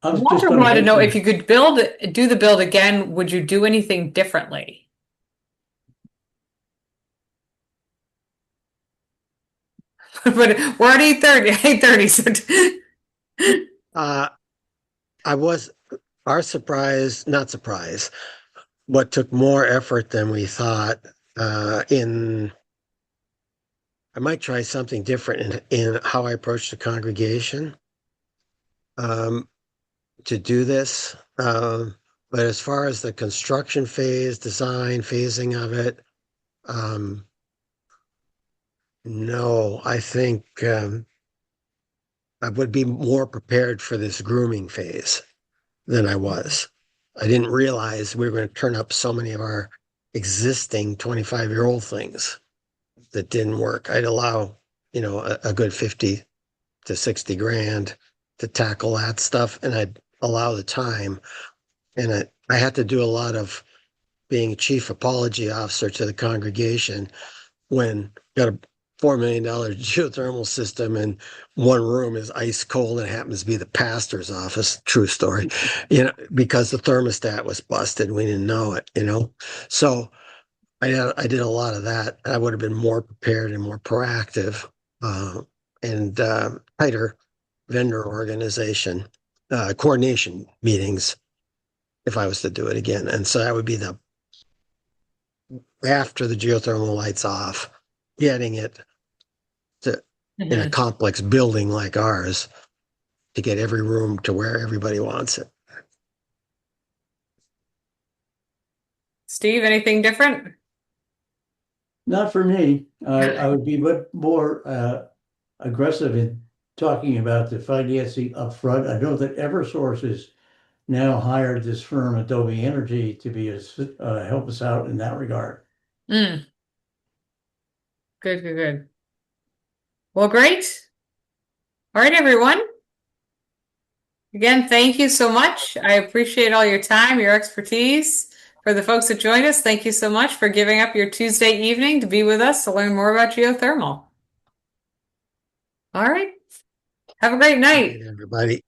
Walter wanted to know if you could do the build again, would you do anything differently? But we're at 8:30, so our surprise, not surprise, what took more effort than we thought I might try something different in how I approach the congregation to do this. But as far as the construction phase, design, phasing of it, no, I think I would be more prepared for this grooming phase than I was. I didn't realize we were going to turn up so many of our existing 25-year-old things that didn't work. I'd allow, a good 50 to 60 grand to tackle that stuff, and I'd allow the time. And I had to do a lot of being chief apology officer to the congregation when got a $4 million geothermal system and one room is ice cold and it happens to be the pastor's office. True story, because the thermostat was busted. We didn't know it, So I did a lot of that. I would have been more prepared and more proactive and tighter vendor organization, coordination meetings if I was to do it again. And so that would be after the geothermal lights off, getting it to in a complex building like ours to get every room to where everybody wants it. Steve, anything different? Not for me. I would be much more aggressive in talking about the financing up front. I know that Eversource has now hired this firm, Adobe Energy, to help us out in that regard. Good. Well, great. All right, everyone. Again, thank you so much. I appreciate all your time, your expertise. For the folks that joined us, thank you so much for giving up your Tuesday evening to be with us to learn more about geothermal. All right. Have a great night. Everybody.